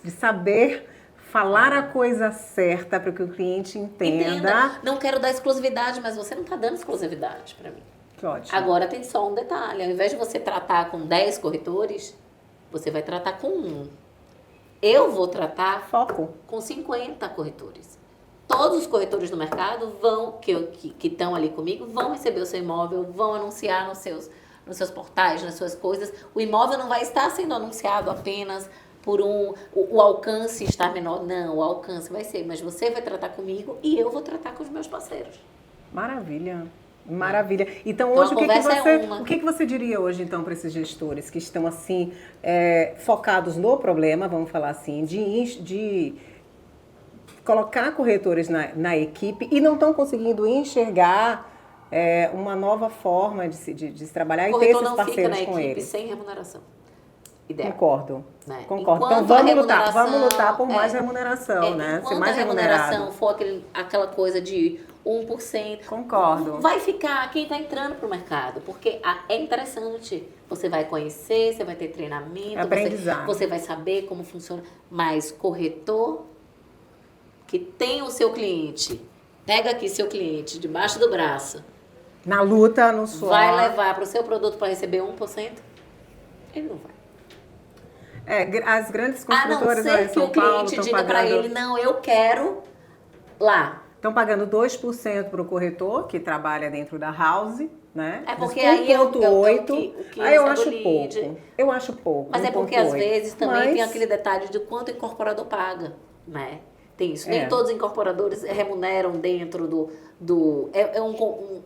de saber falar a coisa certa para que o cliente entenda. Não quero dar exclusividade, mas você não está dando exclusividade para mim. Que ótimo. Agora tem só um detalhe, ao invés de você tratar com 10 corretores, você vai tratar com 1. Eu vou tratar com 50 corretores. Todos os corretores do mercado que estão ali comigo vão receber o seu imóvel, vão anunciar nos seus portais, nas suas coisas. O imóvel não vai estar sendo anunciado apenas por o alcance estar menor. Não, o alcance vai ser, mas você vai tratar comigo e eu vou tratar com os meus parceiros. Maravilha. Maravilha. Então, hoje, o que você diria hoje, então, para esses gestores que estão, assim, focados no problema, vamos falar assim, de colocar corretores na equipe e não estão conseguindo enxergar uma nova forma de se trabalhar e ter esses parceiros com eles? O corretor não fica na equipe sem remuneração. Ideal. Concordo. Né? Concordo. Então vamos lutar por mais remuneração, né? Ser mais remuneração remunerado. For aquela coisa de 1%. Concordo. Vai ficar quem está entrando para o mercado, porque é interessante. Você vai conhecer, você vai ter treinamento, aprendizado. Você vai saber como funciona. Mas corretor que tem o seu cliente, pega aqui seu cliente debaixo do braço. Na luta, no suor. Vai levar para o seu produto para receber 1%? Ele não vai. As grandes construtoras em São Paulo estão pagando... A não ser que o cliente diga para ele, não, eu quero lá. Estão pagando 2% para o corretor, que trabalha dentro da house, né? Porque aí eu acho pouco. Eu acho pouco. Mas porque às vezes também tem aquele detalhe de quanto o incorporador paga, né? Tem isso. Nem todos os incorporadores remuneram dentro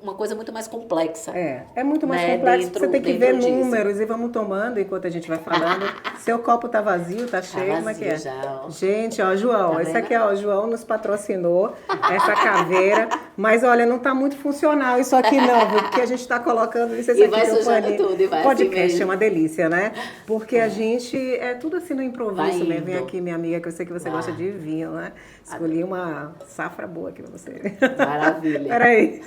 uma coisa muito mais complexa. É muito mais complexo. Você tem que ver números e vamos tomando enquanto a gente vai falando. Seu copo tá vazio, tá cheio, como é que é? Já. Gente, ó, João, esse aqui, ó, o João nos patrocinou essa caveira, mas olha, não tá muito funcional isso aqui não, porque a gente tá colocando isso aqui vai sujando tudo, e vai podcast assim é uma delícia, né? Porque a gente tudo assim no improviso, né? Vem aqui, minha amiga, que eu sei que você gosta de vinho, né? Escolhi uma safra boa aqui pra você. Maravilha. Peraí.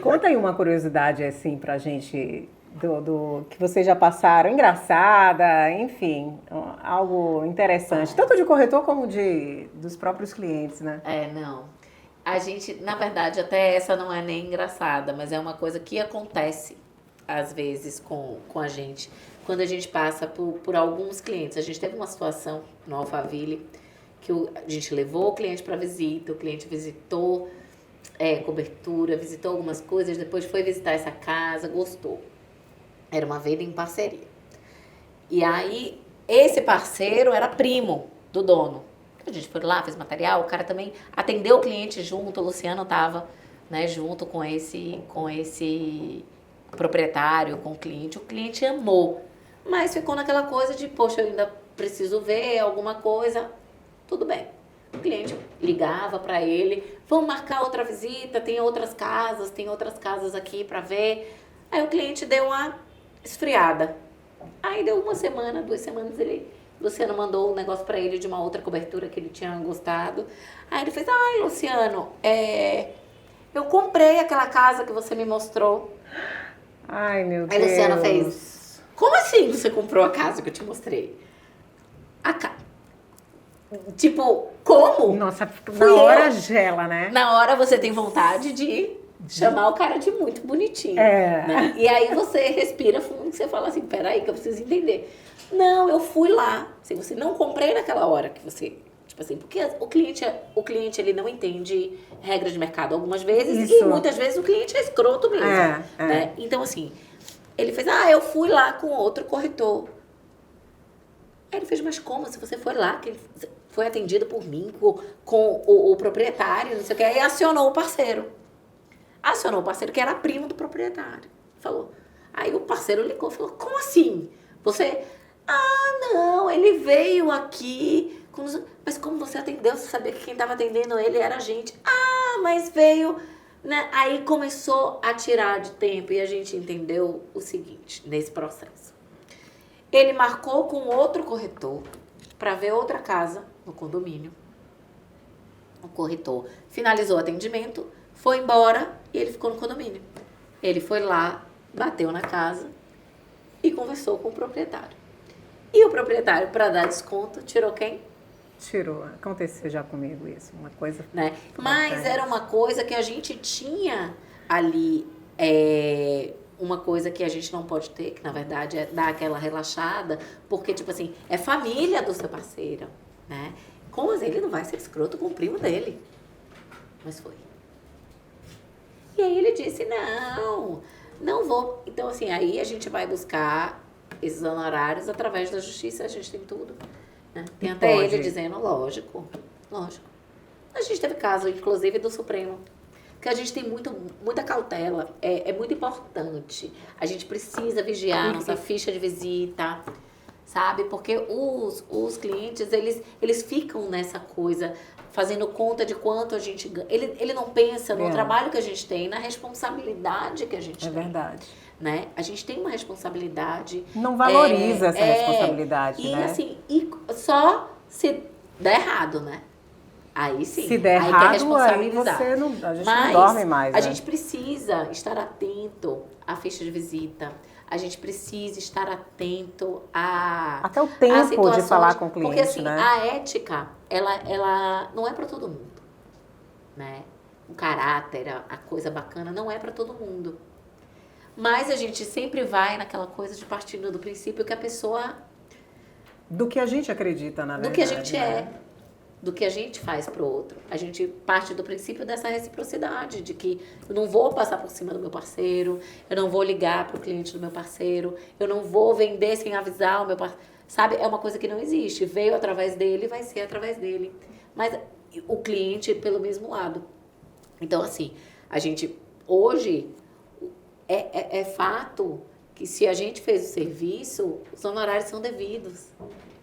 Conta aí uma curiosidade, assim, pra gente, do que vocês já passaram, engraçada, enfim, algo interessante, tanto de corretor como dos próprios clientes, né? Não. A gente, na verdade, até essa não é nem engraçada, mas é uma coisa que acontece, às vezes, com a gente, quando a gente passa por alguns clientes. A gente teve uma situação no Alphaville que a gente levou o cliente para visita, o cliente visitou cobertura, visitou algumas coisas, depois foi visitar essa casa, gostou. Era uma venda em parceria. E aí, esse parceiro era primo do dono. A gente foi lá, fez material, o cara também atendeu o cliente junto, o Luciano estava, né, junto com esse proprietário, com o cliente amou. Mas ficou naquela coisa de, poxa, eu ainda preciso ver alguma coisa, tudo bem. O cliente ligava para ele, vamos marcar outra visita, tem outras casas aqui para ver. Aí o cliente deu uma esfriada. Aí deu 1 semana, 2 semanas, Luciano mandou um negócio para ele de uma outra cobertura que ele tinha gostado. Aí ele fez, Luciano, eu comprei aquela casa que você me mostrou. Ai, meu Deus. Aí Luciano fez, como assim você comprou a casa que eu te mostrei? a ca... Tipo, como? Nossa, Fui na eu. hora gela, né? Na hora você tem vontade de chamar o cara de muito bonitinho. É. Né? E aí você respira fundo e você fala assim, peraí que eu preciso entender. Não, eu fui lá. Se você não comprei naquela hora que você... Tipo assim, porque o cliente ele não entende regras de mercado algumas vezes Isso. e muitas vezes o cliente é escroto mesmo. Né? Então assim, ele fez, eu fui lá com outro corretor. Aí ele fez, mas como? Se você foi lá, que ele foi atendido por mim, com o proprietário, não sei o que, aí acionou o parceiro. Acionou o parceiro que era primo do proprietário. Falou. Aí o parceiro ligou e falou, como assim? Você... não, ele veio aqui... Mas como você atendeu? Você sabia que quem estava atendendo ele era a gente. Mas veio... Né? Aí começou a tirar de tempo e a gente entendeu o seguinte, nesse processo. Ele marcou com outro corretor para ver outra casa no condomínio. O corretor finalizou o atendimento, foi embora e ele ficou no condomínio. Ele foi lá, bateu na casa e conversou com o proprietário. E o proprietário, para dar desconto, tirou quem? Tirou. Aconteceu já comigo isso, uma coisa... Né? Mas era uma coisa que a gente tinha ali, uma coisa que a gente não pode ter, que na verdade é dar aquela relaxada, porque, tipo assim, é família do seu parceiro, né? Como assim? Ele não vai ser escroto com o primo dele. Mas foi. E aí ele disse, não vou. Então, assim, aí a gente vai buscar esses honorários através da justiça, a gente tem tudo. Né? Tem até ele dizendo, lógico. A gente teve caso, inclusive, do Supremo. Porque a gente tem muita cautela. É muito importante. A gente precisa vigiar a nossa ficha de visita, sabe? Porque os clientes, eles ficam nessa coisa, fazendo conta de quanto a gente ganha. Ele não pensa no trabalho que a gente tem, na responsabilidade que a gente tem. É verdade. Né? A gente tem uma responsabilidade. Não valoriza essa responsabilidade, e, né? Assim, e só se der errado, né? Aí sim. Se der aí errado, quer responsabilizar. aí a gente não dorme mais. A gente precisa estar atento à ficha de visita. A gente precisa estar atento até o tempo de falar com o cliente, porque assim, né? a ética, ela não é para todo mundo, né? O caráter, a coisa bacana não é para todo mundo. Mas a gente sempre vai naquela coisa de partindo do princípio que a pessoa... Do que a gente acredita, na verdade. Do que a gente do que a gente faz pro outro. A gente parte do princípio dessa reciprocidade, de que eu não vou passar por cima do meu parceiro, eu não vou ligar pro cliente do meu parceiro, eu não vou vender sem avisar o meu parceiro. Sabe? É uma coisa que não existe. Veio através dele, vai ser através dele. Mas o cliente pelo mesmo lado. Então, assim, a gente hoje... É fato que se a gente fez o serviço, os honorários são devidos,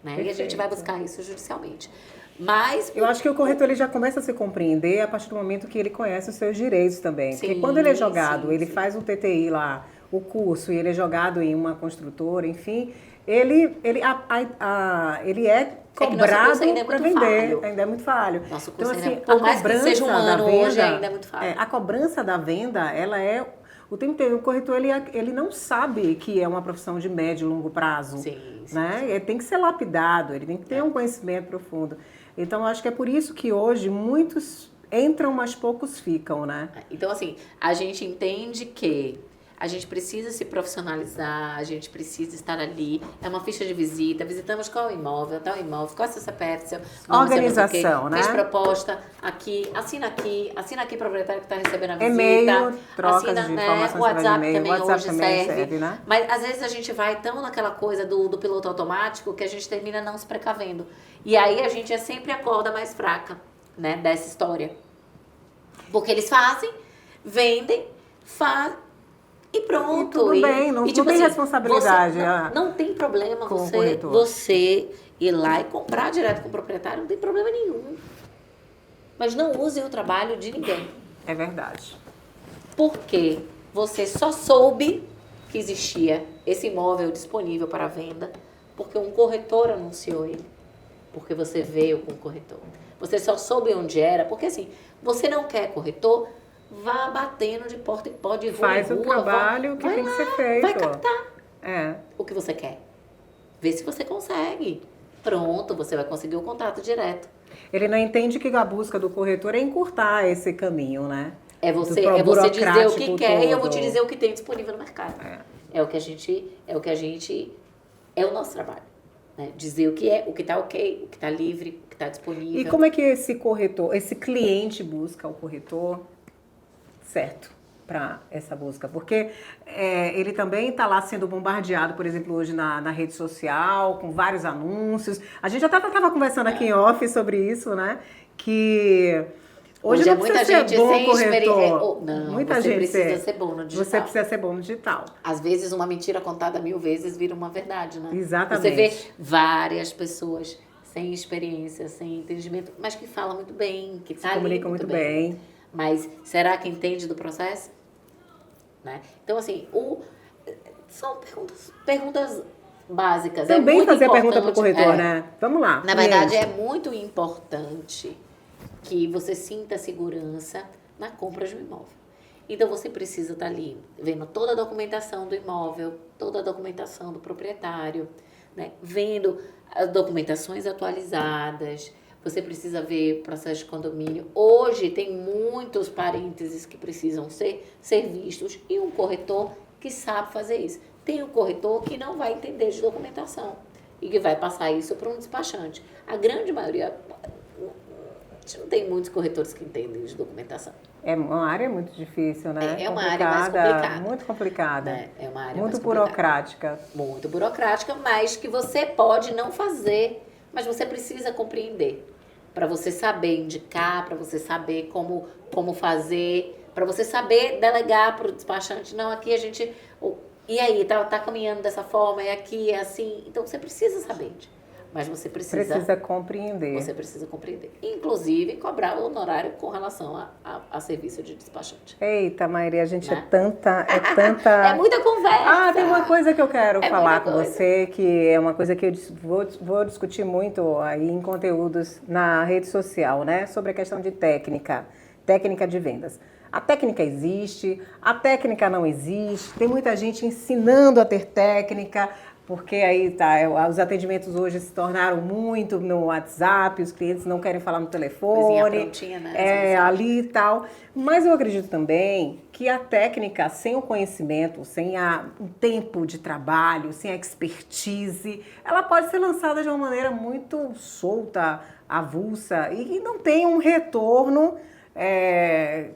né? Perfeito. E a gente vai buscar isso judicialmente. Mas... Eu acho que o corretor ele já começa a se compreender a partir do momento que ele conhece os seus direitos também. Sim, porque quando ele é jogado, ele faz o TTI lá, o curso, e ele é jogado em uma construtora, enfim, ele é cobrado para vender. Falho. Ainda é muito falho. Nosso então, curso assim, por mais que seja humano hoje, ainda é muito falho. A cobrança da venda, ela é... O tempo inteiro, o corretor, ele não sabe que é uma profissão de médio e longo prazo. Sim. Ele tem que ser lapidado, ele tem que ter um conhecimento profundo. Então, acho que é por isso que hoje muitos entram, mas poucos ficam, né? Então, assim, a gente entende que a gente precisa se profissionalizar, a gente precisa estar ali. É uma ficha de visita, visitamos qual imóvel, tal imóvel, qual é o seu CPF, seu nome, organização, né? Fez proposta aqui, assina aqui proprietário que está recebendo a visita. E-mail, trocas de informações o WhatsApp e-mail. também WhatsApp hoje também serve. Né? Mas às vezes a gente vai tão naquela coisa do piloto automático que a gente termina não se precavendo. E aí a gente é sempre a corda mais fraca, né, dessa história. Porque eles fazem, vendem, e pronto. E tudo bem, não tem responsabilidade. Não tem problema você ir lá e comprar direto com o proprietário, não tem problema nenhum. Mas não use o trabalho de ninguém. É verdade. Porque você só soube que existia esse imóvel disponível para venda porque um corretor anunciou ele. Porque você veio com o corretor. Você só soube onde era, porque assim, você não quer corretor, vá batendo de porta em porta, de rua Faz em rua. O trabalho que tem que ser feito. Vai captar o que você quer. Vê se você consegue. Pronto, você vai conseguir o contato direto. Ele não entende que a busca do corretor é encurtar esse caminho, né? É você dizer o que quer e eu vou te dizer o que tem disponível no mercado. É o nosso trabalho. Né? Dizer o que está ok, o que está livre, o que está disponível. E como é que esse corretor, esse cliente busca o corretor certo para essa busca? Porque ele também está lá sendo bombardeado, por exemplo, hoje na rede social, com vários anúncios. A gente já estava conversando aqui em off sobre isso, né? Que hoje não muita precisa gente ser bom sem corretor. Não, muita você gente precisa ser bom no digital. Você precisa ser bom no digital. Às vezes uma mentira contada 1000 vezes vira uma verdade, né? Exatamente. Você vê várias pessoas sem experiência, sem entendimento, mas que falam muito bem, que tá comunicam muito bem. Mas será que entende do processo? Né? Então, assim, são perguntas básicas. Também fazer a pergunta para o importante, corretor, né? Vamos lá. Na verdade, é muito importante que você sinta segurança na compra de um imóvel. Então, você precisa estar ali vendo toda a documentação do imóvel, toda a documentação do proprietário, né? Vendo as documentações atualizadas. Você precisa ver processo de condomínio. Hoje tem muitos parênteses que precisam ser vistos e um corretor que sabe fazer isso. Tem um corretor que não vai entender de documentação e que vai passar isso para um despachante. A grande maioria, a gente não tem muitos corretores que entendem de documentação. É uma área muito difícil, né? É uma área mais complicada. Muito complicada. É uma área muito mais burocrática. Muito burocrática, mas que você pode não fazer, mas você precisa compreender. Para você saber indicar, para você saber como fazer, para você saber delegar para o despachante. Não, aqui a gente... E aí, tá caminhando dessa forma, é aqui, é assim. Então, você precisa saber. Mas você precisa compreender. Você precisa compreender. Inclusive, cobrar o honorário com relação a serviço de despachante. Eita, Maíra, a gente Né? é tanta... É muita conversa. Tem uma coisa que eu quero falar com coisa. você, que é uma coisa que eu vou discutir muito aí em conteúdos na rede social, né? Sobre a questão de técnica de vendas. A técnica existe, a técnica não existe, tem muita gente ensinando a ter técnica, porque aí os atendimentos hoje se tornaram muito no WhatsApp, os clientes não querem falar no telefone, Coisinha prontinha, né? ali e tal. Mas eu acredito também que a técnica, sem o conhecimento, sem o tempo de trabalho, sem a expertise, ela pode ser lançada de uma maneira muito solta, avulsa, e não tem um retorno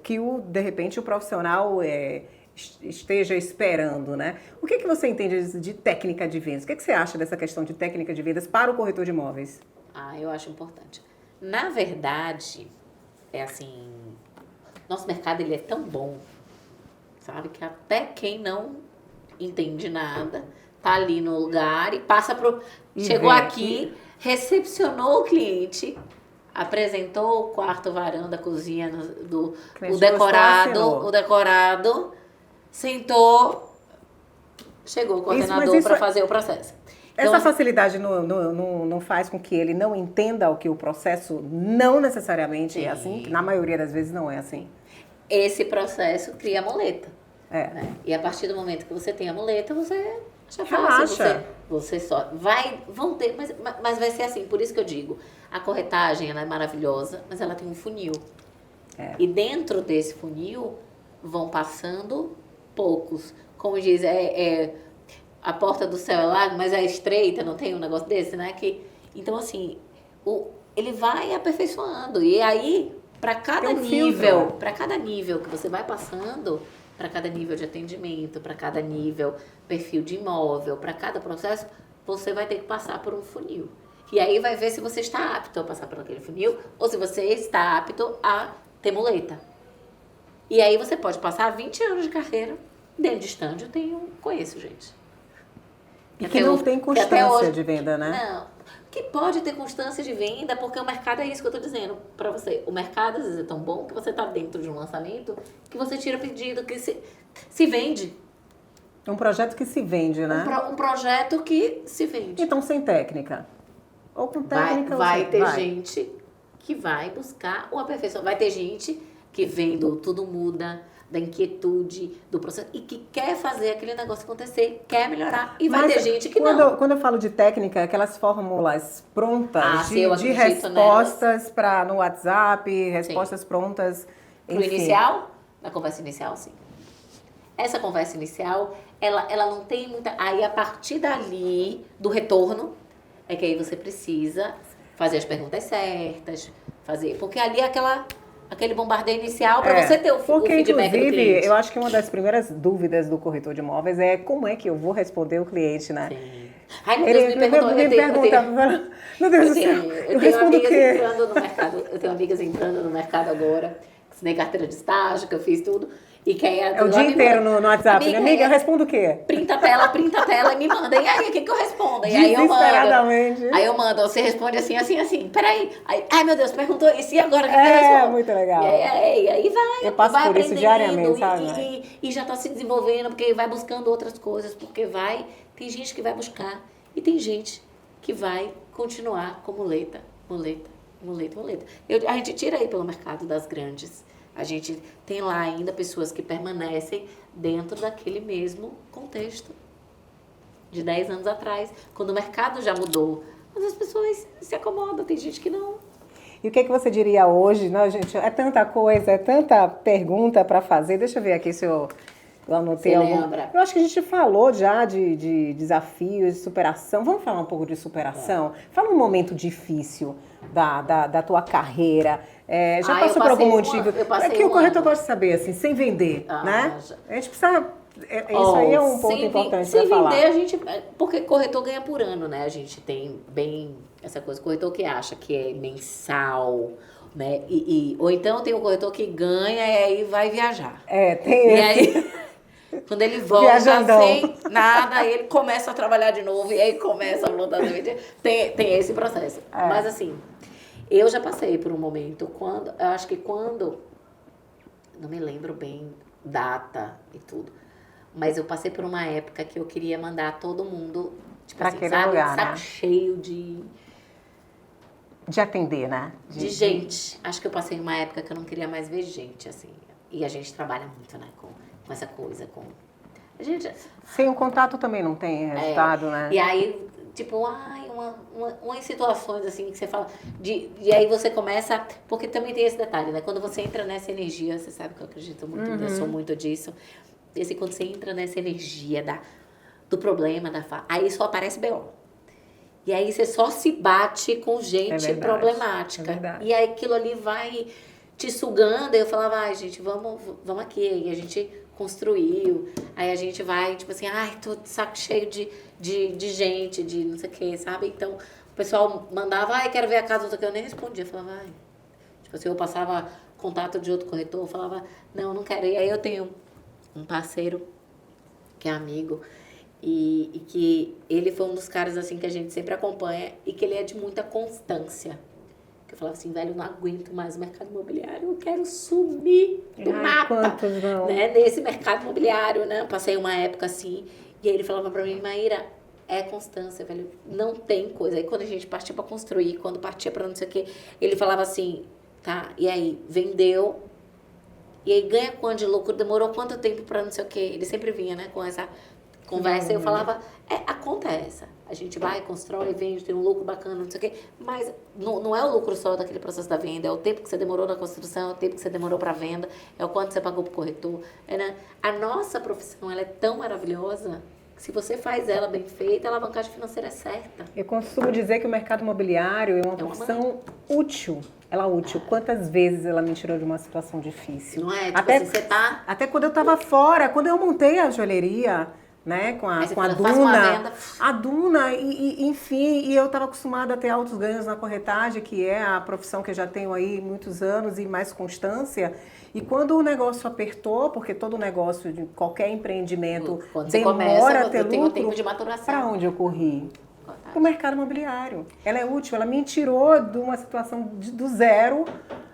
que, de repente, o profissional esteja esperando, né? O que você entende de técnica de vendas? O que você acha dessa questão de técnica de vendas para o corretor de imóveis? Eu acho importante. Na verdade, nosso mercado ele é tão bom, sabe? Que até quem não entende nada tá ali no lugar e passa chegou aqui, recepcionou o cliente, apresentou o quarto, varanda, cozinha, o decorado, sentou, chegou o coordenador para fazer o processo. Essa facilidade não faz com que ele não entenda o que o processo não necessariamente é assim, que na maioria das vezes não é assim. Esse processo cria a muleta. Né? E a partir do momento que você tem a muleta, você já relaxa. Você só vão ter, mas vai ser assim, por isso que eu digo, a corretagem ela é maravilhosa, mas ela tem um funil. E dentro desse funil vão passando poucos. Como diz, a porta do céu é larga, mas é estreita, não tem um negócio desse, né? Então, assim, ele vai aperfeiçoando. E aí, para cada nível que você vai passando, para cada nível de atendimento, para cada nível perfil de imóvel, para cada processo, você vai ter que passar por um funil. E aí vai ver se você está apto a passar por aquele funil ou se você está apto a ter muleta. E aí você pode passar 20 anos de carreira dentro de estande. Conheço gente. E que não tem constância de venda, né? Não. Que pode ter constância de venda, porque o mercado é isso que eu tô dizendo pra você. O mercado, às vezes, é tão bom que você tá dentro de um lançamento que você tira pedido, que se vende. Um projeto que se vende, né? Um projeto que se vende. Então, sem técnica. Ou com técnica. Vai ter gente que vai buscar o aperfeiçoamento. Vai ter gente que vendo Tudo Muda, da inquietude, do processo, e que quer fazer aquele negócio acontecer, quer melhorar. E vai Mas ter gente que quando, não. quando eu falo de técnica, aquelas fórmulas prontas Sim, eu de acredito respostas para no WhatsApp, respostas prontas, Pro enfim. inicial, na conversa inicial, sim. Essa conversa inicial, ela não tem muita... Aí, a partir dali, do retorno, é que aí você precisa fazer as perguntas certas, fazer... Porque ali é aquele bombardeio inicial para você ter o Porque, feedback do inclusive, cliente. eu acho que uma das primeiras dúvidas do corretor de imóveis é como é que eu vou responder o cliente, né? Sim. Ai, meu Deus, me perguntou... Meu Deus do céu, eu tenho respondo o amigas quê? entrando no mercado, eu tenho amigas entrando no mercado agora, assinei carteira de estágio, que eu fiz tudo, e que aí É o dia inteiro no WhatsApp. Amiga, eu respondo o quê? Printa a tela e me manda. E aí, o que eu respondo? E aí eu mando. Desesperadamente. Aí eu mando, você responde assim, assim, assim. Peraí. Aí, ai, meu Deus, perguntou isso. E agora o que eu respondo? É, muito legal. E aí vai. Eu passo vai por isso aprendendo diariamente, sabe? E já tá se desenvolvendo, porque vai buscando outras coisas. Porque tem gente que vai buscar. E tem gente que vai continuar com muleta. A gente tira aí pelo mercado das grandes. A gente tem lá ainda pessoas que permanecem dentro daquele mesmo contexto de 10 anos atrás, quando o mercado já mudou. Mas as pessoas se acomodam, tem gente que não. E o que você diria hoje? Não, gente, é tanta coisa, é tanta pergunta para fazer. Deixa eu ver aqui se eu anotei Você algum. lembra? Eu acho que a gente falou já de desafios, de superação. Vamos falar um pouco de superação? Fala um momento difícil da tua carreira. Já passou por algum motivo? É que o corretor gosta de saber, assim, sem vender, né? A gente precisa... Isso aí é um ponto importante para falar. Sem vender, a gente... Porque corretor ganha por ano, né? A gente tem bem essa coisa. Corretor que acha que é mensal, né? Ou então tem o corretor que ganha e aí vai viajar. Tem e aí, quando ele volta Viajandão. sem nada, aí ele começa a trabalhar de novo e aí começa a voltar a vender. Tem esse processo. Mas assim... Eu já passei por um momento eu acho que quando, não me lembro bem data e tudo, mas eu passei por uma época que eu queria mandar todo mundo, tipo pra assim, aquele sabe, lugar, saco né? cheio de atender, né? De gente. Acho que eu passei uma época que eu não queria mais ver gente, assim. E a gente trabalha muito, né, com essa coisa, a gente... Sem o contato também não tem resultado, né? E aí... Tipo, umas situações assim que você fala. E aí você começa. Porque também tem esse detalhe, né? Quando você entra nessa energia, você sabe que eu acredito muito, eu sou muito disso. E assim, quando você entra nessa energia do problema, aí só aparece BO. E aí você só se bate com gente problemática. É verdade. E aí aquilo ali vai te sugando. Aí eu falava, ai, gente, vamos aqui. E a gente construiu. Aí a gente vai, tipo assim, ai, tô de saco cheio de gente, de não sei o que, sabe? Então, o pessoal mandava, ai, quero ver a casa, não sei o que, eu nem respondia. Eu falava, ai. Tipo assim, eu passava contato de outro corretor, eu falava, não quero. E aí eu tenho um parceiro que é amigo e que ele foi um dos caras, assim, que a gente sempre acompanha e que ele é de muita constância. Eu falava assim, velho, eu não aguento mais o mercado imobiliário, eu quero sumir do mapa, quantos não? né? Nesse mercado imobiliário, né? Eu passei uma época assim, e aí ele falava pra mim, Maíra, é constância, velho, não tem coisa. Aí quando a gente partia pra construir, quando partia pra não sei o quê, ele falava assim, tá, e aí, vendeu, e aí ganha quanto de lucro, demorou quanto tempo pra não sei o quê. Ele sempre vinha, né, com essa conversa, e eu falava, a conta é essa. A gente vai, constrói, vende, tem um lucro bacana, não sei o quê. Mas não é o lucro só daquele processo da venda, é o tempo que você demorou na construção, é o tempo que você demorou para venda, é o quanto você pagou pro corretor. Né? A nossa profissão, ela é tão maravilhosa que se você faz ela bem feita, a alavancagem financeira é certa. Eu costumo dizer que o mercado imobiliário é uma profissão útil. Ela é útil. Quantas vezes ela me tirou de uma situação difícil? Não é? Tipo assim, você tá... Até quando eu estava fora, quando eu montei a joalheria, né, com a Duna, a Duna, enfim, e eu estava acostumada a ter altos ganhos na corretagem, que é a profissão que eu já tenho aí muitos anos e mais constância, e quando o negócio apertou, porque todo negócio de qualquer empreendimento demora a ter lucro, tem o tempo de maturação. Para onde eu corri? Para o mercado imobiliário. Ela é útil, ela me tirou de uma situação do 0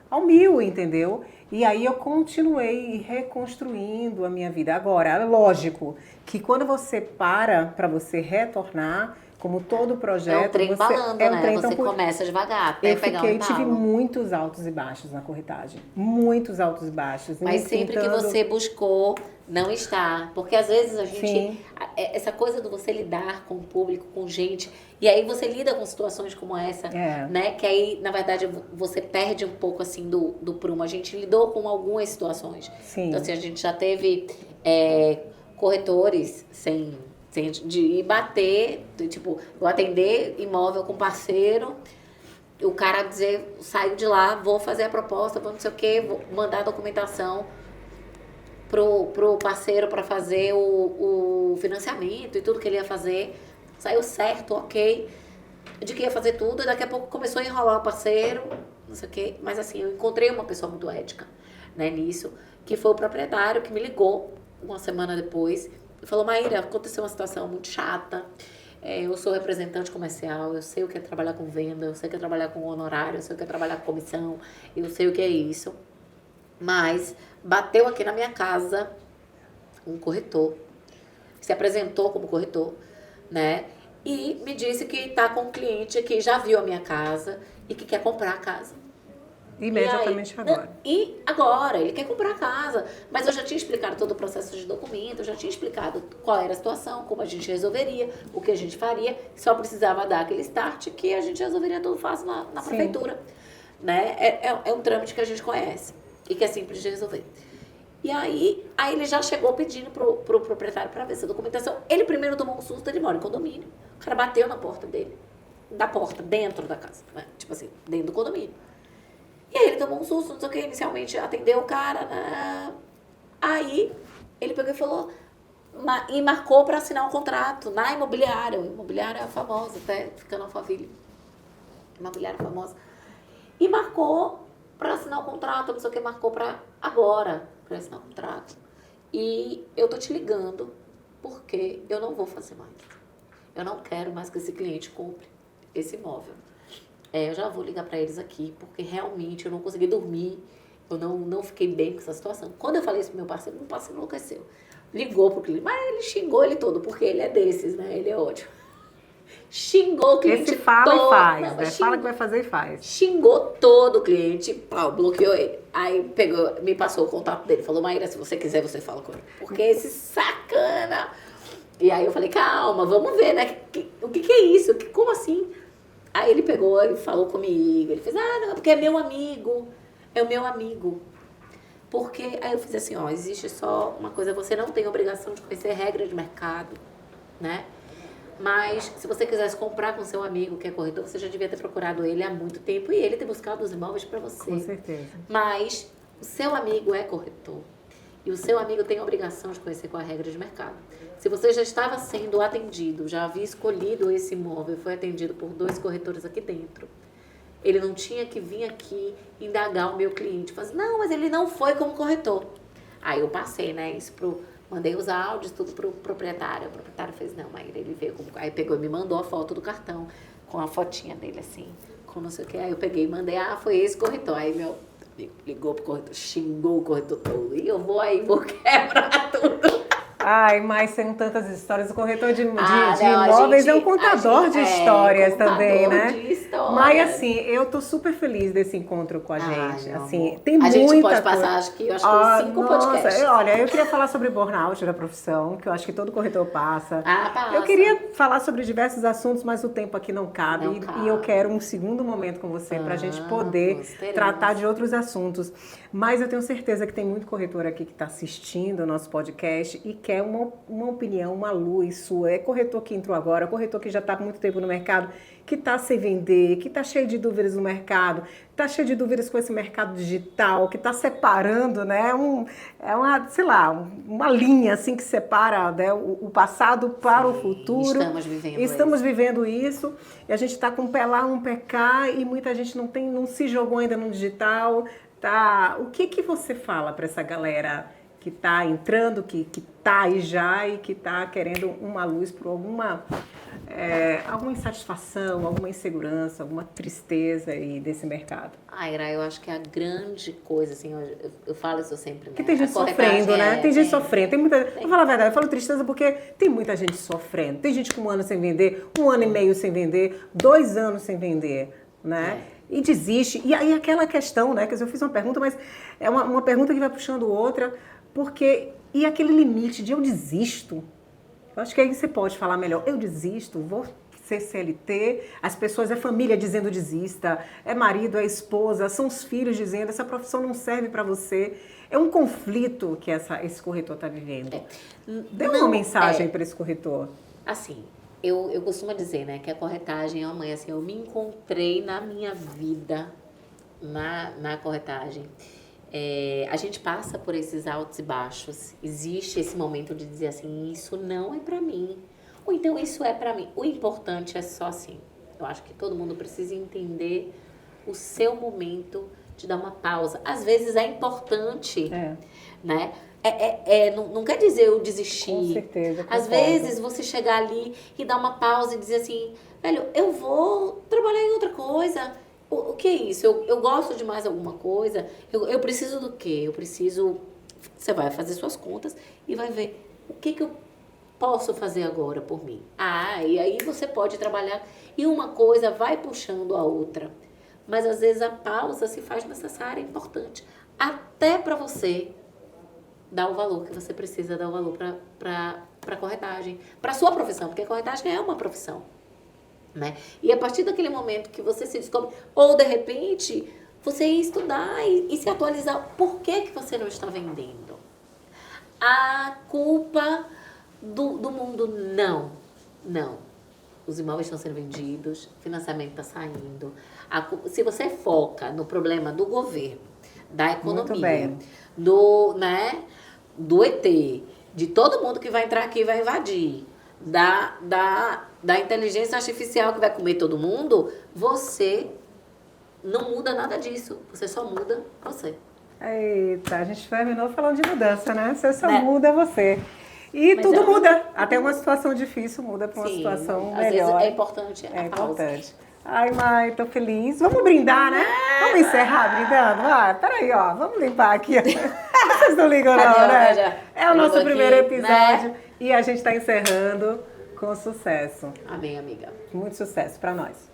ao 1000, entendeu? E aí eu continuei reconstruindo a minha vida. Agora, é lógico que quando você para você retornar, Como todo É um projeto, trem balando, é um né? trem, Você então, começa devagar até pegar um tive embalo. muitos altos e baixos na corretagem. Muitos altos e baixos. Mas Me sempre que tentando... você buscou, não está. Porque às vezes a gente. Sim, Essa coisa do você lidar com o público, com gente, e aí você lida com situações como essa, é. né? Que aí, na verdade, você perde um pouco assim do prumo. A gente lidou com algumas situações. Sim. Então, assim, a gente já teve corretores de ir bater, tipo, eu atender imóvel com parceiro. O cara dizer, saiu de lá, vou fazer a proposta, vou não sei o quê, vou mandar a documentação pro parceiro para fazer o financiamento e tudo que ele ia fazer. Saiu certo, ok. De que ia fazer tudo, e daqui a pouco começou a enrolar o parceiro, não sei o quê. Mas assim, eu encontrei uma pessoa muito ética, né, nisso, que foi o proprietário que me ligou uma semana depois e falou: Maíra, aconteceu uma situação muito chata. Eu sou representante comercial, eu sei o que é trabalhar com venda, eu sei o que é trabalhar com honorário, eu sei o que é trabalhar com comissão, eu sei o que é isso. Mas bateu aqui na minha casa um corretor, se apresentou como corretor, né? E me disse que está com um cliente que já viu a minha casa e que quer comprar a casa. Imediatamente agora. E agora, ele quer comprar a casa. Mas eu já tinha explicado todo o processo de documento, eu já tinha explicado qual era a situação, como a gente resolveria, o que a gente faria. Só precisava dar aquele start que a gente resolveria tudo fácil na prefeitura. Né? É um trâmite que a gente conhece e que é simples de resolver. E aí ele já chegou pedindo pro proprietário para ver essa documentação. Ele primeiro tomou um susto, ele mora em condomínio. O cara bateu na porta dele. Da porta, dentro da casa. Né? Tipo assim, dentro do condomínio. E aí ele tomou um susto, não sei o que, inicialmente atendeu o cara, né? Aí ele pegou e falou, e marcou para assinar um contrato na imobiliária. Imobiliária é famosa, até fica na Alphaville. Imobiliária famosa. E marcou para assinar o contrato, não sei o que, marcou para agora, para assinar o contrato. E eu tô te ligando porque eu não vou fazer mais. Eu não quero mais que esse cliente compre esse imóvel. Eu já vou ligar para eles aqui, porque realmente eu não consegui dormir, eu não fiquei bem com essa situação. Quando eu falei isso pro meu parceiro enlouqueceu. Ligou pro cliente, mas ele xingou ele todo, porque ele é desses, né? Ele é ótimo. Xingou o cliente. Esse fala todo, e faz, não, né? Fala que vai fazer e faz. Xingou todo o cliente, pau, bloqueou ele. Aí me passou o contato dele, falou: Maíra, se você quiser, você fala com ele. Porque esse sacana. E aí eu falei: calma, vamos ver, né? O que é isso? Como assim? Aí ele pegou e falou comigo. Ele fez: não, porque é meu amigo. É o meu amigo. Porque aí eu fiz assim: existe só uma coisa, você não tem obrigação de conhecer regra de mercado, né? Mas se você quisesse comprar com seu amigo que é corretor, você já devia ter procurado ele há muito tempo e ele ter buscado os imóveis para você. Com certeza. Mas o seu amigo é corretor e o seu amigo tem a obrigação de conhecer qual é a regra de mercado. Se você já estava sendo atendido, já havia escolhido esse imóvel, foi atendido por 2 corretores aqui dentro, ele não tinha que vir aqui indagar o meu cliente. Fazer, não, mas ele não foi como corretor. Aí eu passei, né, mandei os áudios, tudo pro proprietário. O proprietário fez, não, Maíra, ele veio como... Aí pegou e me mandou a foto do cartão, com a fotinha dele, assim, com não sei o que. Aí eu peguei e mandei, foi esse corretor. Aí meu amigo ligou pro corretor, xingou o corretor todo. E eu vou quebrar tudo. Ai, mas são tantas histórias. O corretor de não, imóveis é um contador de histórias também, né? De histórias. Mas assim, eu tô super feliz desse encontro com a gente. Assim, tem a muita gente pode coisa. passar, acho que 5 podcasts. Olha, eu queria falar sobre burnout da profissão, que eu acho que todo corretor passa. Passa. Eu queria falar sobre diversos assuntos, mas o tempo aqui não cabe. E eu quero um segundo momento com você pra gente poder tratar de outros assuntos. Mas eu tenho certeza que tem muito corretor aqui que está assistindo o nosso podcast e quer uma opinião, uma luz sua. É corretor que entrou agora, corretor que já está há muito tempo no mercado, que está sem vender, que está cheio de dúvidas no mercado, está cheio de dúvidas com esse mercado digital, que está separando, né? Uma linha assim que separa, né, o passado para o futuro. Estamos vivendo isso. E a gente está com um pé lá, um pé cá, e muita gente não se jogou ainda no digital. Tá. O que você fala para essa galera está entrando, que está aí já e que está querendo uma luz por alguma insatisfação, alguma insegurança, alguma tristeza aí desse mercado? Ira, eu acho que a grande coisa, assim, eu falo isso sempre, né? Que tem gente sofrendo, né? Tem gente sofrendo. Vou falar a verdade, eu falo tristeza porque tem muita gente sofrendo. Tem gente com 1 ano sem vender, 1 ano e meio sem vender, 2 anos sem vender, né? E desiste. E aí aquela questão, né? Quer dizer, eu fiz uma pergunta, mas é uma pergunta que vai puxando outra, porque... E aquele limite de eu desisto? Eu acho que aí você pode falar melhor. Eu desisto, vou ser CLT, as pessoas, é família dizendo desista, é marido, é esposa, são os filhos dizendo essa profissão não serve para você. É um conflito que esse corretor está vivendo. Dê uma mensagem para esse corretor. Assim, eu costumo dizer, né, que a corretagem é uma mãe, assim, eu me encontrei na minha vida na corretagem. A gente passa por esses altos e baixos. Existe esse momento de dizer assim, isso não é pra mim. Ou então, isso é pra mim. O importante é só assim. Eu acho que todo mundo precisa entender o seu momento de dar uma pausa. Às vezes é importante, né? Não quer dizer eu desistir. Com certeza. Às vezes você chegar ali e dar uma pausa e dizer assim, velho, eu vou trabalhar em outra coisa. O que é isso? Eu gosto de mais alguma coisa? Eu preciso do quê? Você vai fazer suas contas e vai ver o que eu posso fazer agora por mim. E aí você pode trabalhar e uma coisa vai puxando a outra. Mas às vezes a pausa se faz necessária, é importante. Até para você dar o valor que você precisa dar o valor para a corretagem. Para a sua profissão, porque a corretagem é uma profissão. Né? E a partir daquele momento que você se descobre, ou de repente você ir estudar e se atualizar, por que você não está vendendo? A culpa do mundo, não. Os imóveis estão sendo vendidos, o financiamento está saindo. Se você foca no problema do governo, da economia, do ET, de todo mundo que vai entrar aqui e vai invadir, da inteligência artificial que vai comer todo mundo, você não muda nada disso. Você só muda você. Eita, a gente terminou falando de mudança, né? Você só muda você. E Mas tudo muda. Até uma situação difícil muda para uma situação às melhor. Vezes é importante a pausa. Importante. Ai, mãe, tô feliz. Vamos brindar, né? Vamos encerrar brindando? Peraí, ó. Vamos limpar aqui. Vocês não ligam não, né? É o nosso primeiro episódio. Né? E a gente está encerrando com sucesso. Amém, amiga. Muito sucesso para nós.